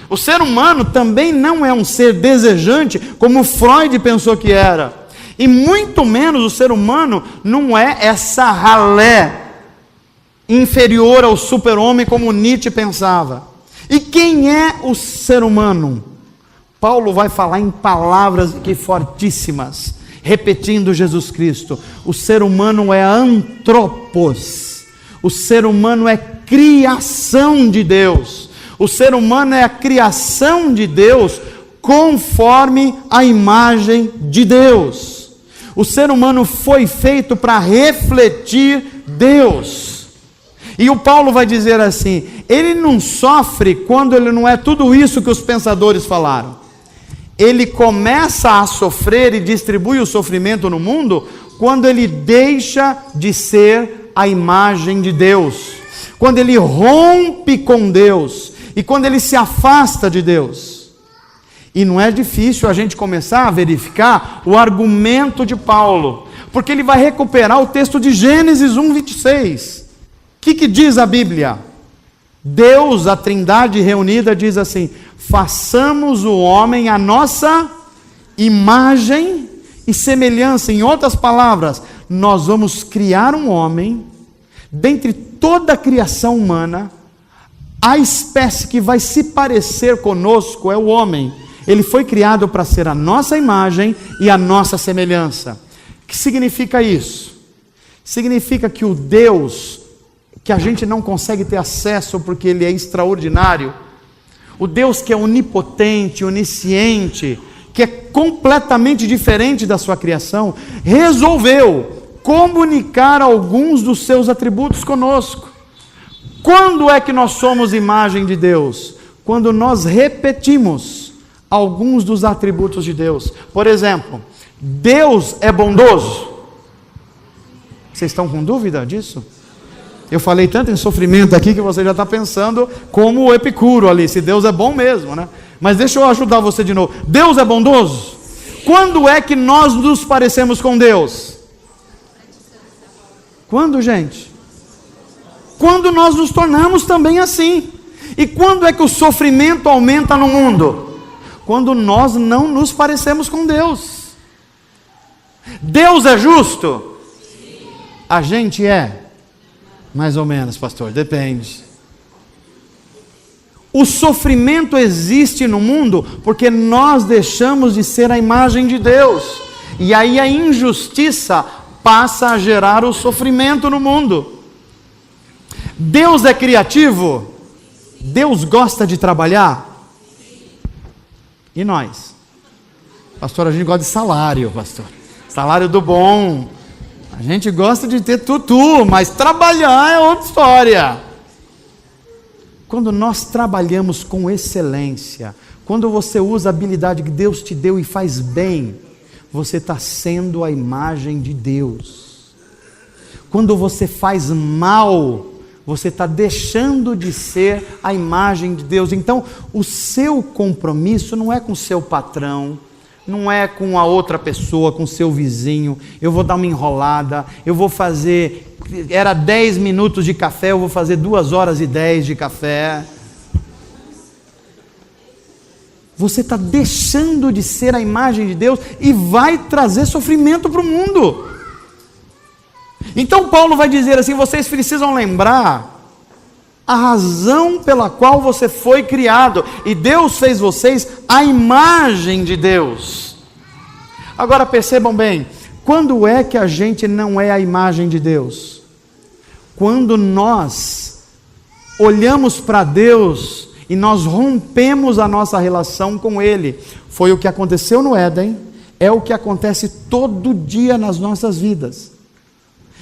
O ser humano também não é um ser desejante, como Freud pensou que era. E muito menos o ser humano não é essa ralé inferior ao super-homem, como Nietzsche pensava. E quem é o ser humano? Paulo vai falar em palavras aqui fortíssimas, repetindo Jesus Cristo. O ser humano é antropos. O ser humano é criação de Deus. O ser humano é a criação de Deus conforme a imagem de Deus. O ser humano foi feito para refletir Deus. E o Paulo vai dizer assim, ele não sofre quando ele não é tudo isso que os pensadores falaram. Ele começa a sofrer e distribui o sofrimento no mundo quando ele deixa de ser a imagem de Deus. Quando ele rompe com Deus. E quando ele se afasta de Deus. E não é difícil a gente começar a verificar o argumento de Paulo, porque ele vai recuperar o texto de Gênesis 1:26. O que diz a Bíblia? Deus, a Trindade reunida, diz assim, façamos o homem a nossa imagem e semelhança. Em outras palavras, nós vamos criar um homem, dentre toda a criação humana, a espécie que vai se parecer conosco é o homem. Ele foi criado para ser a nossa imagem e a nossa semelhança. O que significa isso? Significa que o Deus, que a gente não consegue ter acesso porque Ele é extraordinário, o Deus que é onipotente, onisciente, que é completamente diferente da sua criação, resolveu comunicar alguns dos seus atributos conosco. Quando é que nós somos imagem de Deus? Quando nós repetimos alguns dos atributos de Deus. Por exemplo, Deus é bondoso. Vocês estão com dúvida disso? Eu falei tanto em sofrimento aqui que você já está pensando como o Epicuro ali, se Deus é bom mesmo, né? Mas deixa eu ajudar você de novo. Deus é bondoso? Quando é que nós nos parecemos com Deus? Quando, gente? Quando nós nos tornamos também assim. E quando é que o sofrimento aumenta no mundo? Quando nós não nos parecemos com Deus. Deus é justo? A gente é? Mais ou menos, pastor, depende. O sofrimento existe no mundo porque nós deixamos de ser a imagem de Deus. E aí a injustiça passa a gerar o sofrimento no mundo. Deus é criativo? Deus gosta de trabalhar? E nós? Pastor, a gente gosta de salário, pastor. Salário do bom. A gente gosta de ter tudo, mas trabalhar é outra história. Quando nós trabalhamos com excelência, quando você usa a habilidade que Deus te deu e faz bem, você está sendo a imagem de Deus. Quando você faz mal, você está deixando de ser a imagem de Deus. Então, o seu compromisso não é com o seu patrão, não é com a outra pessoa, com o seu vizinho. Eu vou dar uma enrolada, eu vou fazer, era 10 minutos de café, eu vou fazer 2 horas e 10 de café. Você está deixando de ser a imagem de Deus e vai trazer sofrimento para o mundo. Então Paulo vai dizer assim: vocês precisam lembrar a razão pela qual você foi criado, e Deus fez vocês a imagem de Deus. Agora percebam bem, quando é que a gente não é a imagem de Deus? Quando nós olhamos para Deus e nós rompemos a nossa relação com Ele. Foi o que aconteceu no Éden, é o que acontece todo dia nas nossas vidas.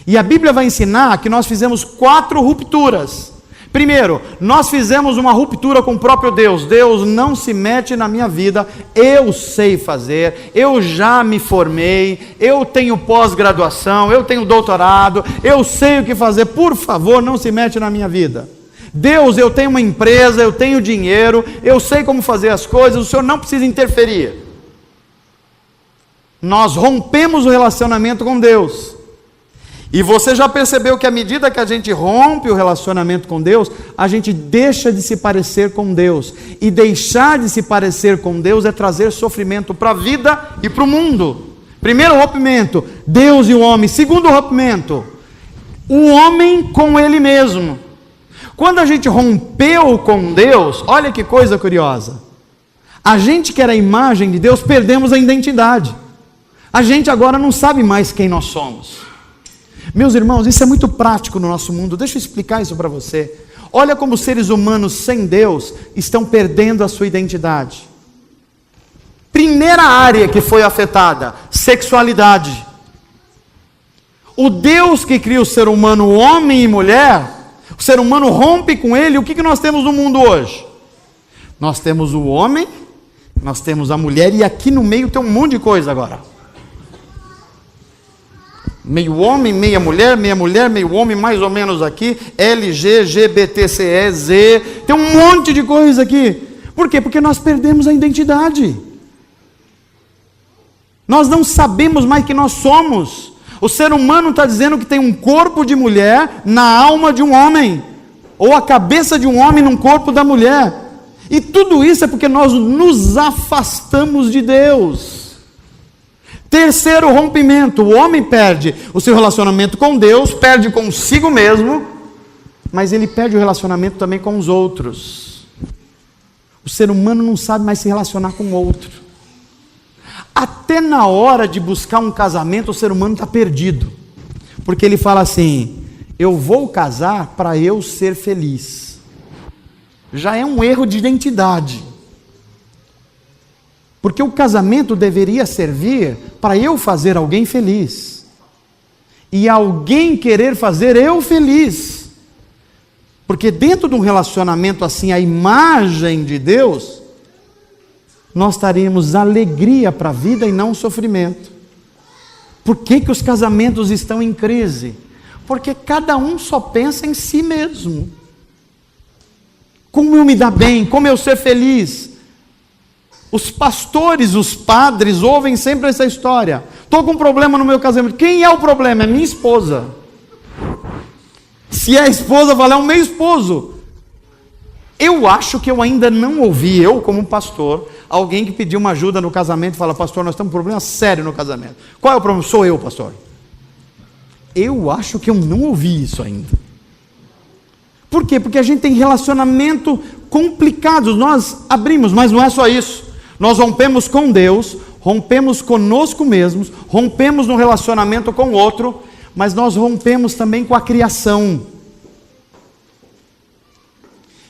E a Bíblia vai ensinar que nós fizemos 4 rupturas. Primeiro, nós fizemos uma ruptura com o próprio Deus. Deus não se mete na minha vida, eu sei fazer, eu já me formei, eu tenho pós-graduação, eu tenho doutorado, eu sei o que fazer, por favor, não se mete na minha vida. Deus, eu tenho uma empresa, eu tenho dinheiro, eu sei como fazer as coisas, o Senhor não precisa interferir. Nós rompemos o relacionamento com Deus. E você já percebeu que à medida que a gente rompe o relacionamento com Deus, a gente deixa de se parecer com Deus. E deixar de se parecer com Deus é trazer sofrimento para a vida e para o mundo. Primeiro rompimento, Deus e o homem. Segundo rompimento, o homem com ele mesmo. Quando a gente rompeu com Deus, olha que coisa curiosa. A gente que era a imagem de Deus, perdemos a identidade. A gente agora não sabe mais quem nós somos. Meus irmãos, isso é muito prático no nosso mundo. Deixa eu explicar isso para você. Olha como os seres humanos sem Deus estão perdendo a sua identidade. Primeira área que foi afetada, sexualidade. O Deus que cria o ser humano, homem e mulher, o ser humano rompe com ele. O que nós temos no mundo hoje? Nós temos o homem, nós temos a mulher, e aqui no meio tem um monte de coisa agora. Meio homem, meia mulher, meio homem, mais ou menos aqui, LGBTCE, tem um monte de coisa aqui. Por quê? Porque nós perdemos a identidade. Nós não sabemos mais quem nós somos. O ser humano está dizendo que tem um corpo de mulher na alma de um homem, ou a cabeça de um homem num corpo da mulher. E tudo isso é porque nós nos afastamos de Deus. Terceiro rompimento, o homem perde o seu relacionamento com Deus, perde consigo mesmo, mas ele perde o relacionamento também com os outros. O ser humano não sabe mais se relacionar com o outro. Até na hora de buscar um casamento, o ser humano está perdido. Porque ele fala assim: eu vou casar para eu ser feliz. Já é um erro de identidade. Porque o casamento deveria servir para eu fazer alguém feliz. E alguém querer fazer eu feliz. Porque dentro de um relacionamento assim, a imagem de Deus, nós teremos alegria para a vida e não sofrimento. Por que os casamentos estão em crise? Porque cada um só pensa em si mesmo. Como eu me dar bem, como eu ser feliz. Os pastores, os padres ouvem sempre essa história: estou com um problema no meu casamento. Quem é o problema? É minha esposa. Se é a esposa, fala: é o meu esposo. Eu acho que eu ainda não ouvi, eu como pastor, alguém que pediu uma ajuda no casamento e fala: pastor, nós temos um problema sério no casamento. Qual é o problema? Sou eu, pastor. Eu acho que eu não ouvi isso ainda. Por quê? Porque a gente tem relacionamento complicados. Nós abrimos, mas não é só isso. Nós rompemos com Deus, rompemos conosco mesmos, rompemos no relacionamento com o outro, mas nós rompemos também com a criação.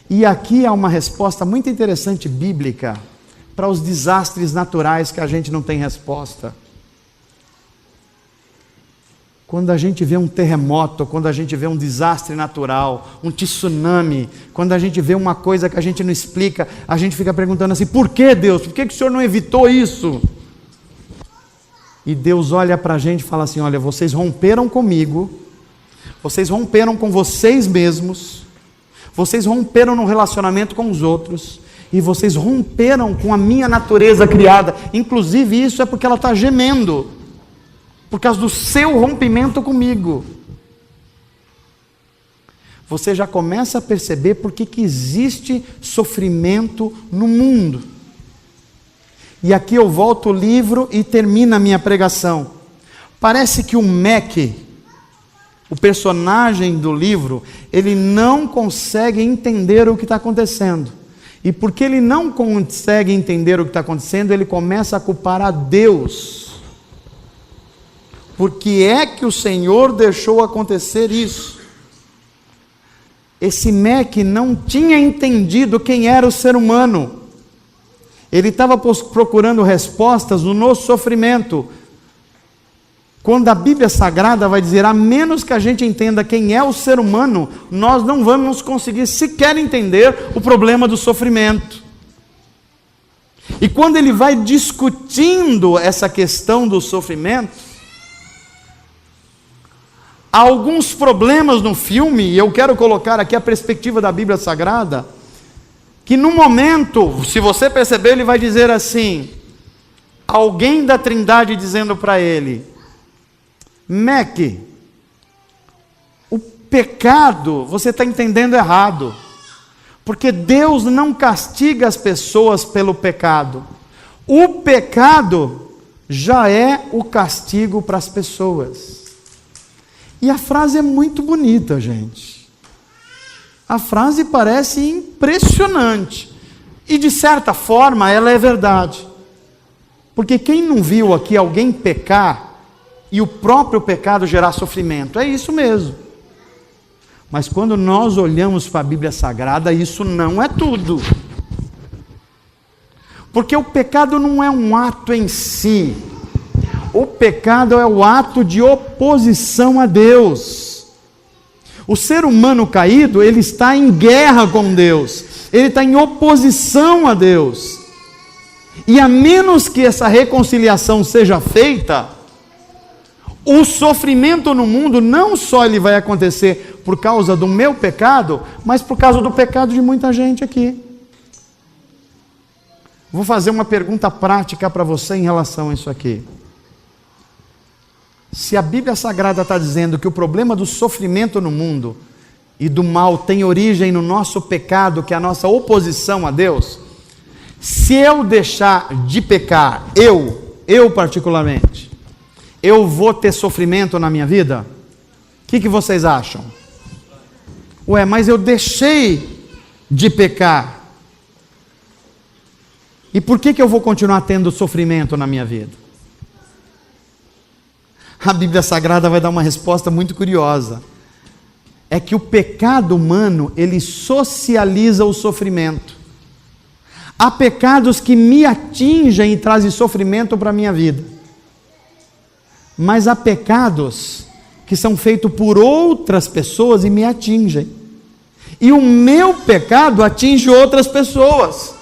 E aqui há uma resposta muito interessante bíblica para os desastres naturais que a gente não tem resposta. Quando a gente vê um terremoto, quando a gente vê um desastre natural, um tsunami, quando a gente vê uma coisa que a gente não explica, a gente fica perguntando assim: por que Deus? Por que o Senhor não evitou isso? E Deus olha para a gente e fala assim: olha, vocês romperam comigo, Vocês romperam com vocês mesmos, vocês romperam no relacionamento com os outros, e vocês romperam com a minha natureza criada. Inclusive isso é porque ela está gemendo, por causa do seu rompimento comigo. Você já começa a perceber por que existe sofrimento no mundo. E aqui eu volto o livro e termina a minha pregação. Parece que o Mac, o personagem do livro, ele não consegue entender o que está acontecendo. E porque ele não consegue entender o que está acontecendo, ele começa a culpar a Deus. Por que é que o Senhor deixou acontecer isso? Esse Mac não tinha entendido quem era o ser humano. Ele estava procurando respostas no sofrimento. Quando a Bíblia Sagrada vai dizer, a menos que a gente entenda quem é o ser humano, nós não vamos conseguir sequer entender o problema do sofrimento. E quando ele vai discutindo essa questão do sofrimento, há alguns problemas no filme, e eu quero colocar aqui a perspectiva da Bíblia Sagrada, que no momento, se você perceber, ele vai dizer assim, alguém da Trindade dizendo para ele, Mac, o pecado, você está entendendo errado, porque Deus não castiga as pessoas pelo pecado, o pecado já é o castigo para as pessoas. E a frase é muito bonita, gente. A frase parece impressionante. E de certa forma ela é verdade. Porque quem não viu aqui alguém pecar e o próprio pecado gerar sofrimento? É isso mesmo. Mas quando nós olhamos para a Bíblia Sagrada, isso não é tudo. Porque o pecado não é um ato em si. O pecado é o ato de oposição a Deus. O ser humano caído, ele está em guerra com Deus. Ele está em oposição a Deus. E a menos que essa reconciliação seja feita, o sofrimento no mundo não só ele vai acontecer por causa do meu pecado, mas por causa do pecado de muita gente aqui. Vou fazer uma pergunta prática para você em relação a isso aqui. Se a Bíblia Sagrada está dizendo que o problema do sofrimento no mundo e do mal tem origem no nosso pecado, que é a nossa oposição a Deus, se eu deixar de pecar, eu particularmente, eu vou ter sofrimento na minha vida? O que vocês acham? Ué, mas eu deixei de pecar. E por que eu vou continuar tendo sofrimento na minha vida? A Bíblia Sagrada vai dar uma resposta muito curiosa. É que o pecado humano, ele socializa o sofrimento. Há pecados que me atingem e trazem sofrimento para a minha vida. Mas há pecados que são feitos por outras pessoas e me atingem. E o meu pecado atinge outras pessoas.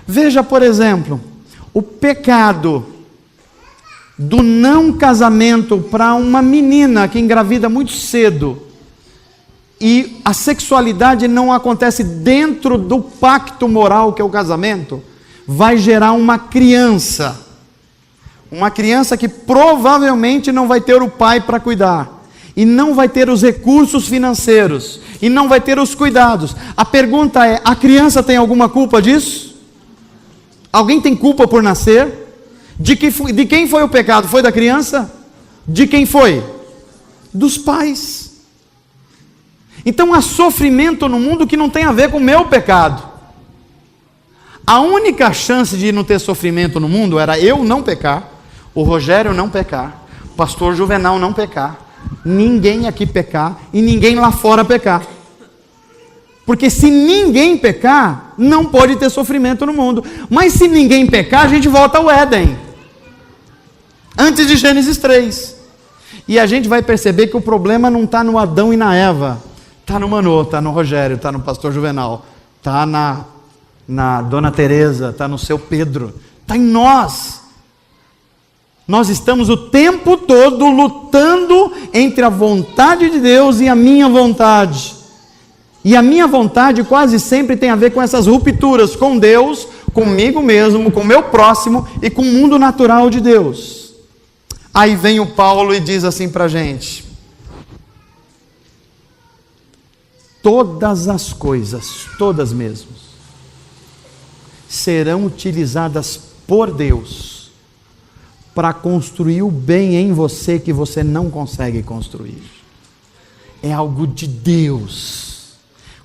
Veja, por exemplo, o pecado do não casamento para uma menina que engravida muito cedo e a sexualidade não acontece dentro do pacto moral que é o casamento, vai gerar uma criança que provavelmente não vai ter o pai para cuidar, e não vai ter os recursos financeiros, e não vai ter os cuidados. A pergunta é, a criança tem alguma culpa disso? Alguém tem culpa por nascer? De quem foi o pecado? Foi da criança? De quem foi? Dos pais. Então há sofrimento no mundo que não tem a ver com o meu pecado. A única chance de não ter sofrimento no mundo era eu não pecar, o Rogério não pecar, o pastor Juvenal não pecar, ninguém aqui pecar e ninguém lá fora pecar. Porque se ninguém pecar, não pode ter sofrimento no mundo. Mas se ninguém pecar, a gente volta ao Éden. Antes de Gênesis 3. E a gente vai perceber que o problema não está no Adão e na Eva. Está no Manô, está no Rogério, está no pastor Juvenal, está na Dona Teresa, está no seu Pedro. Está em nós. Nós estamos o tempo todo lutando entre a vontade de Deus e a minha vontade. E a minha vontade quase sempre tem a ver com essas rupturas com Deus, comigo mesmo, com o meu próximo e com o mundo natural de Deus. Aí vem o Paulo e diz assim para a gente: todas as coisas, todas mesmo, serão utilizadas por Deus para construir o bem em você que você não consegue construir. É algo de Deus.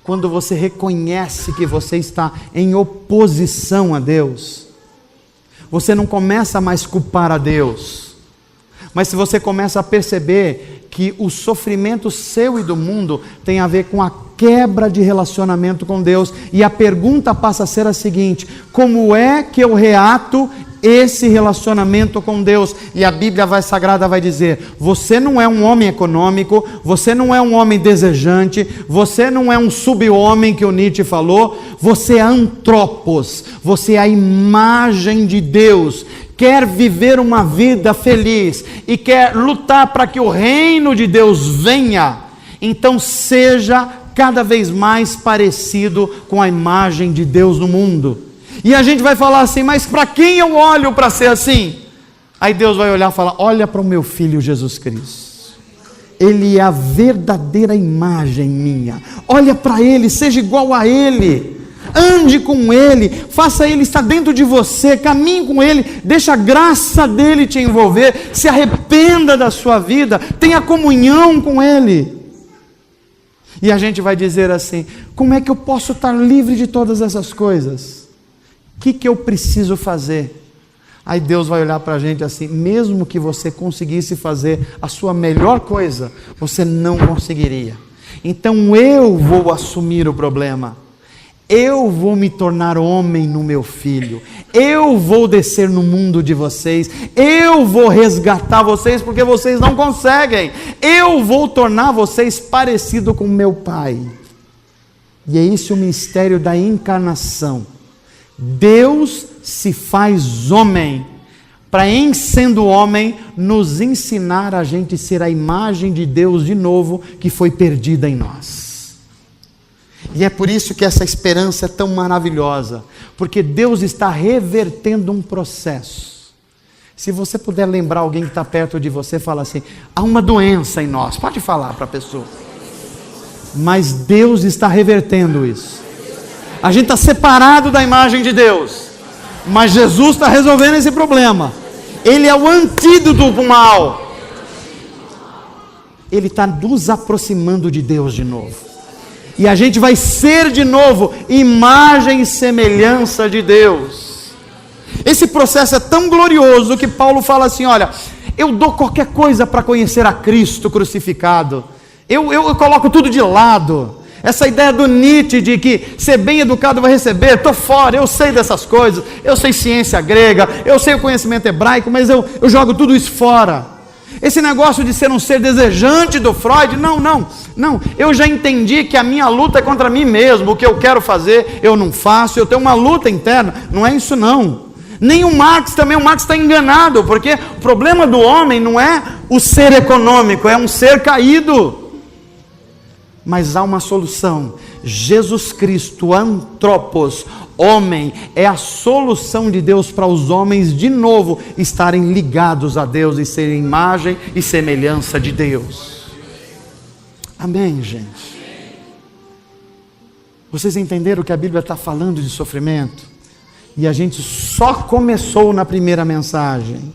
Quando você reconhece que você está em oposição a Deus, você não começa mais a culpar a Deus, mas se você começa a perceber que o sofrimento seu e do mundo tem a ver com a quebra de relacionamento com Deus, e a pergunta passa a ser a seguinte: como é que eu reato esse relacionamento com Deus? E a Bíblia Sagrada vai dizer: você não é um homem econômico, você não é um homem desejante, você não é um sub-homem que o Nietzsche falou, você é antropos, você é a imagem de Deus, quer viver uma vida feliz e quer lutar para que o reino de Deus venha, então seja cada vez mais parecido com a imagem de Deus no mundo. E a gente vai falar assim: mas para quem eu olho para ser assim? Aí Deus vai olhar e falar: olha para o meu filho Jesus Cristo, ele é a verdadeira imagem minha, olha para ele, seja igual a ele, ande com ele, faça ele estar dentro de você, caminhe com ele, deixa a graça dele te envolver, se arrependa da sua vida, tenha comunhão com ele. E a gente vai dizer assim: como é que eu posso estar livre de todas essas coisas? O que eu preciso fazer? Aí Deus vai olhar para a gente assim: mesmo que você conseguisse fazer a sua melhor coisa, você não conseguiria. Então eu vou assumir o problema. Eu vou me tornar homem no meu filho. Eu vou descer no mundo de vocês. Eu vou resgatar vocês porque vocês não conseguem. Eu vou tornar vocês parecidos com meu Pai. E é esse o mistério da encarnação. Deus se faz homem para, em sendo homem, nos ensinar a gente ser a imagem de Deus de novo, que foi perdida em nós. E é por isso que essa esperança é tão maravilhosa, porque Deus está revertendo um processo. Se você puder lembrar alguém que está perto de você, fala assim: há uma doença em nós. Pode falar para a pessoa. Mas Deus está revertendo isso. A gente está separado da imagem de Deus, mas Jesus está resolvendo esse problema. Ele é o antídoto para o mal. Ele está nos aproximando de Deus de novo. E a gente vai ser de novo imagem e semelhança de Deus. Esse processo é tão glorioso que Paulo fala assim: olha, eu dou qualquer coisa para conhecer a Cristo crucificado. Eu coloco tudo de lado. Essa ideia do Nietzsche de que ser bem educado vai receber, estou fora, eu sei dessas coisas, eu sei ciência grega, eu sei o conhecimento hebraico, mas eu jogo tudo isso fora. Esse negócio de ser um ser desejante do Freud, não, eu já entendi que a minha luta é contra mim mesmo, o que eu quero fazer eu não faço, eu tenho uma luta interna, não é isso não. Nem o Marx também, o Marx está enganado, porque o problema do homem não é o ser econômico, é um ser caído. Mas há uma solução: Jesus Cristo, antropos, homem, é a solução de Deus para os homens de novo estarem ligados a Deus e serem imagem e semelhança de Deus. Amém, gente? Vocês entenderam que a Bíblia está falando de sofrimento? E a gente só começou na primeira mensagem.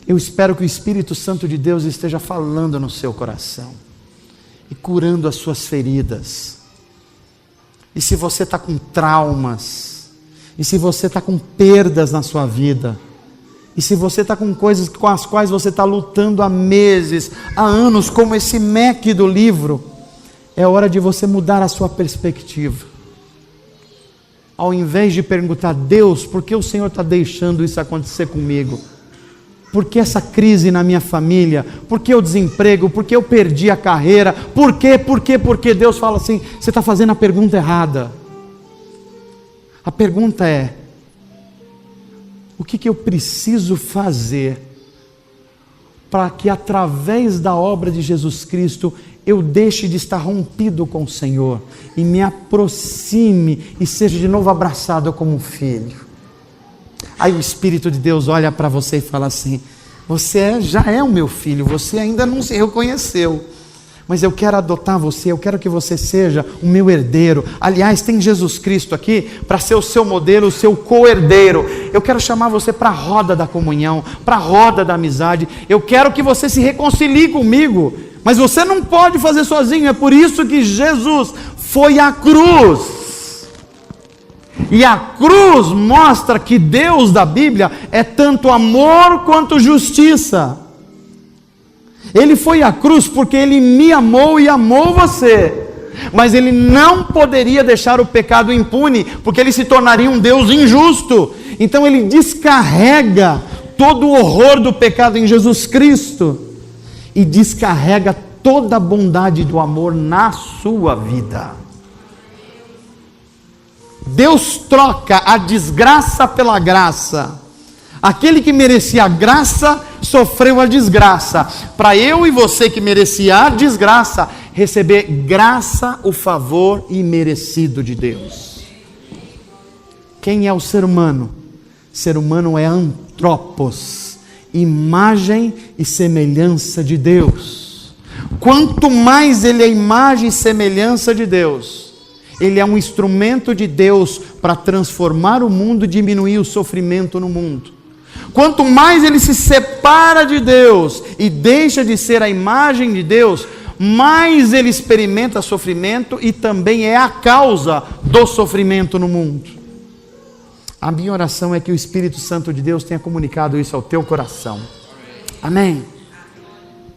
Eu espero que o Espírito Santo de Deus esteja falando no seu coração e curando as suas feridas. E se você está com traumas, e se você está com perdas na sua vida, e se você está com coisas com as quais você está lutando há meses, há anos, como esse Mac do livro, é hora de você mudar a sua perspectiva. Ao invés de perguntar: Deus, por que o Senhor está deixando isso acontecer comigo? Por que essa crise na minha família? Por que o desemprego? Por que eu perdi a carreira? Por quê? Deus fala assim: você está fazendo a pergunta errada. A pergunta é: o que eu preciso fazer para que através da obra de Jesus Cristo eu deixe de estar rompido com o Senhor e me aproxime e seja de novo abraçado como um filho. Aí o Espírito de Deus olha para você e fala assim: você já é o meu filho, você ainda não se reconheceu, mas eu quero adotar você, eu quero que você seja o meu herdeiro. Aliás, tem Jesus Cristo aqui para ser o seu modelo, o seu co-herdeiro. Eu quero chamar você para a roda da comunhão, para a roda da amizade. Eu quero que você se reconcilie comigo, mas você não pode fazer sozinho. É por isso que Jesus foi à cruz. E a cruz mostra que Deus da Bíblia é tanto amor quanto justiça. Ele foi à cruz porque Ele me amou e amou você. Mas Ele não poderia deixar o pecado impune, porque Ele se tornaria um Deus injusto. Então Ele descarrega todo o horror do pecado em Jesus Cristo e descarrega toda a bondade do amor na sua vida. Deus troca a desgraça pela graça. Aquele que merecia a graça, sofreu a desgraça, para eu e você que merecia a desgraça, receber graça, o favor imerecido de Deus. Quem é o ser humano? Ser humano é antropos, imagem e semelhança de Deus. Quanto mais ele é imagem e semelhança de Deus, ele é um instrumento de Deus para transformar o mundo e diminuir o sofrimento no mundo. Quanto mais ele se separa de Deus e deixa de ser a imagem de Deus, mais ele experimenta sofrimento e também é a causa do sofrimento no mundo. A minha oração é que o Espírito Santo de Deus tenha comunicado isso ao teu coração. Amém?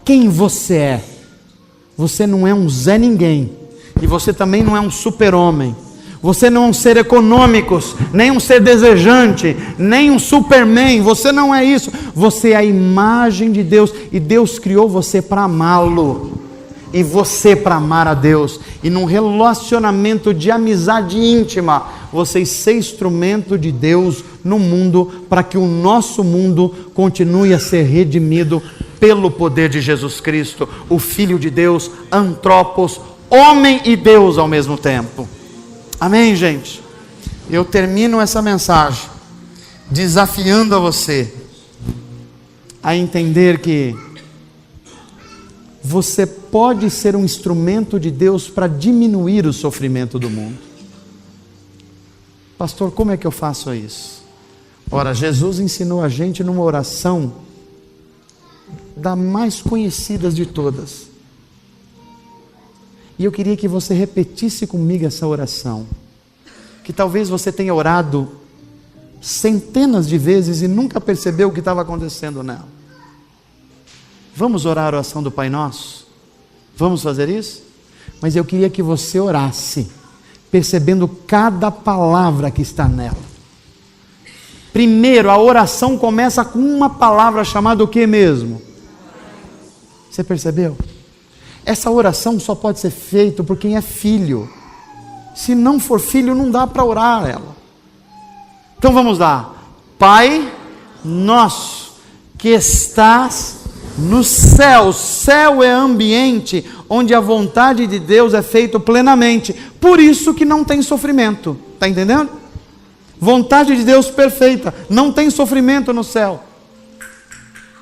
Quem você é? Você não é um Zé Ninguém. E você também não é um super-homem. Você não é um ser econômico, nem um ser desejante, nem um Superman. Você não é isso. Você é a imagem de Deus. E Deus criou você para amá-lo. E você para amar a Deus. E num relacionamento de amizade íntima, você ser instrumento de Deus no mundo, para que o nosso mundo continue a ser redimido pelo poder de Jesus Cristo, o Filho de Deus, antropos, homem e Deus ao mesmo tempo. Amém, gente? Eu termino essa mensagem desafiando a você a entender que você pode ser um instrumento de Deus para diminuir o sofrimento do mundo. Pastor, como é que eu faço isso? Ora, Jesus ensinou a gente numa oração da mais conhecidas de todas. E eu queria que você repetisse comigo essa oração, que talvez você tenha orado centenas de vezes e nunca percebeu o que estava acontecendo nela. Vamos orar a oração do Pai Nosso? Vamos fazer isso? Mas eu queria que você orasse, percebendo cada palavra que está nela. Primeiro, a oração começa com uma palavra chamada o que mesmo? Você percebeu? Essa oração só pode ser feita por quem é filho. Se não for filho, não dá para orar ela. Então vamos lá. Pai nosso que estás no céu. Céu é ambiente onde a vontade de Deus é feita plenamente. Por isso que não tem sofrimento. Está entendendo? Vontade de Deus perfeita. Não tem sofrimento no céu.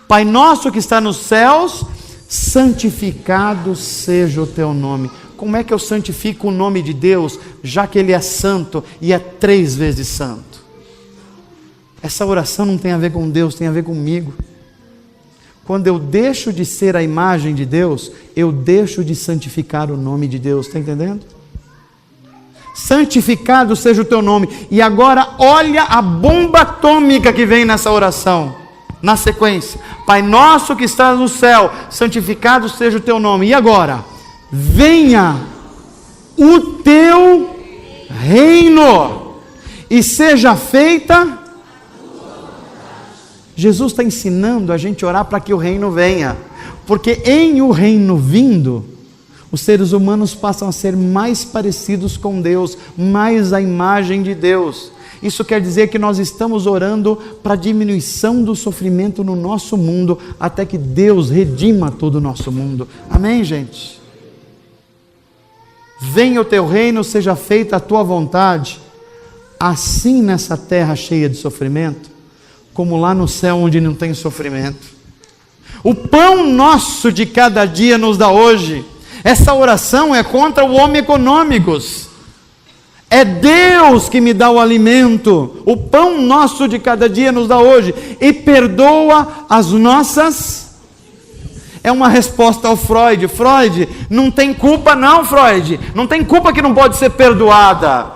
Pai nosso que está nos céus, santificado seja o teu nome. Como é que eu santifico o nome de Deus, já que Ele é santo e é 3 vezes santo? Essa oração não tem a ver com Deus, tem a ver comigo. Quando eu deixo de ser a imagem de Deus, eu deixo de santificar o nome de Deus, está entendendo? Santificado seja o teu nome. E agora olha a bomba atômica que vem nessa oração. Na sequência, Pai nosso que estás no céu, santificado seja o teu nome. E agora, venha o teu reino e seja feita. Jesus está ensinando a gente a orar para que o reino venha, porque em o reino vindo, os seres humanos passam a ser mais parecidos com Deus, mais a imagem de Deus. Isso quer dizer que nós estamos orando para a diminuição do sofrimento no nosso mundo, até que Deus redima todo o nosso mundo. Amém, gente? Venha o teu reino, seja feita a tua vontade, assim nessa terra cheia de sofrimento, como lá no céu onde não tem sofrimento. O pão nosso de cada dia nos dá hoje. Essa oração é contra o homem econômicos. É Deus que me dá o alimento. O pão nosso de cada dia nos dá hoje. E perdoa as nossas. É uma resposta ao Freud. Freud, não tem culpa não, Freud. Não tem culpa que não pode ser perdoada.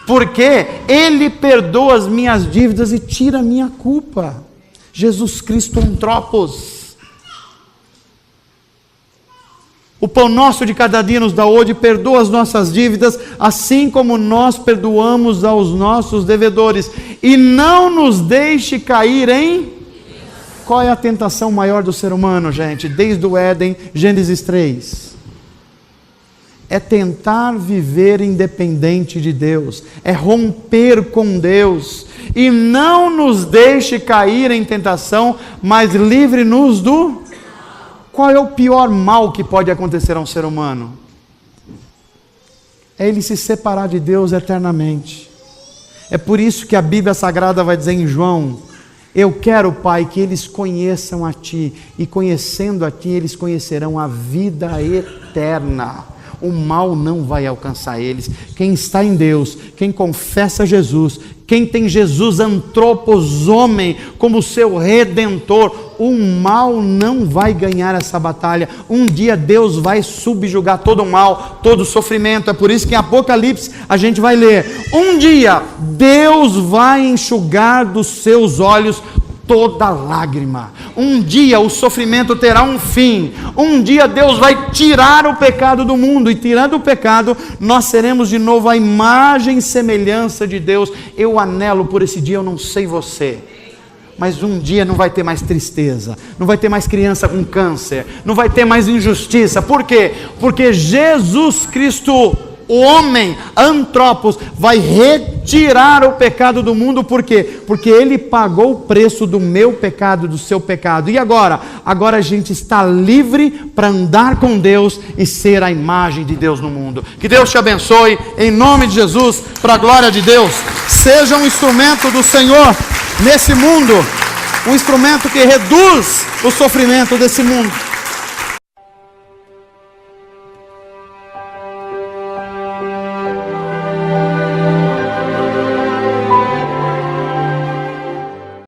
Porque Ele perdoa as minhas dívidas e tira a minha culpa. Jesus Cristo antropos. O pão nosso de cada dia nos dá hoje, perdoa as nossas dívidas, assim como nós perdoamos aos nossos devedores. E não nos deixe cair em... Qual é a tentação maior do ser humano, gente? Desde o Éden, Gênesis 3. É tentar viver independente de Deus, é romper com Deus. E não nos deixe cair em tentação, mas livre-nos do... Qual é o pior mal que pode acontecer a um ser humano? É ele se separar de Deus eternamente. É por isso que a Bíblia Sagrada vai dizer em João: eu quero, Pai, que eles conheçam a Ti, e conhecendo a Ti, eles conhecerão a vida eterna. O mal não vai alcançar eles. Quem está em Deus, quem confessa Jesus, quem tem Jesus antropos, homem, como seu Redentor, o mal não vai ganhar essa batalha. Um dia Deus vai subjugar todo o mal, todo o sofrimento. É por isso que em Apocalipse a gente vai ler: um dia Deus vai enxugar dos seus olhos toda lágrima. Um dia o sofrimento terá um fim. Um dia Deus vai tirar o pecado do mundo, e tirando o pecado, nós seremos de novo a imagem e semelhança de Deus. Eu anelo por esse dia, eu não sei você, mas um dia não vai ter mais tristeza, não vai ter mais criança com câncer, não vai ter mais injustiça. Por quê? Porque Jesus Cristo, o homem, antropos, vai retirar o pecado do mundo. Por quê? Porque Ele pagou o preço do meu pecado, do seu pecado. E agora? Agora a gente está livre para andar com Deus e ser a imagem de Deus no mundo. Que Deus te abençoe, em nome de Jesus, para a glória de Deus. Seja um instrumento do Senhor nesse mundo, um instrumento que reduz o sofrimento desse mundo.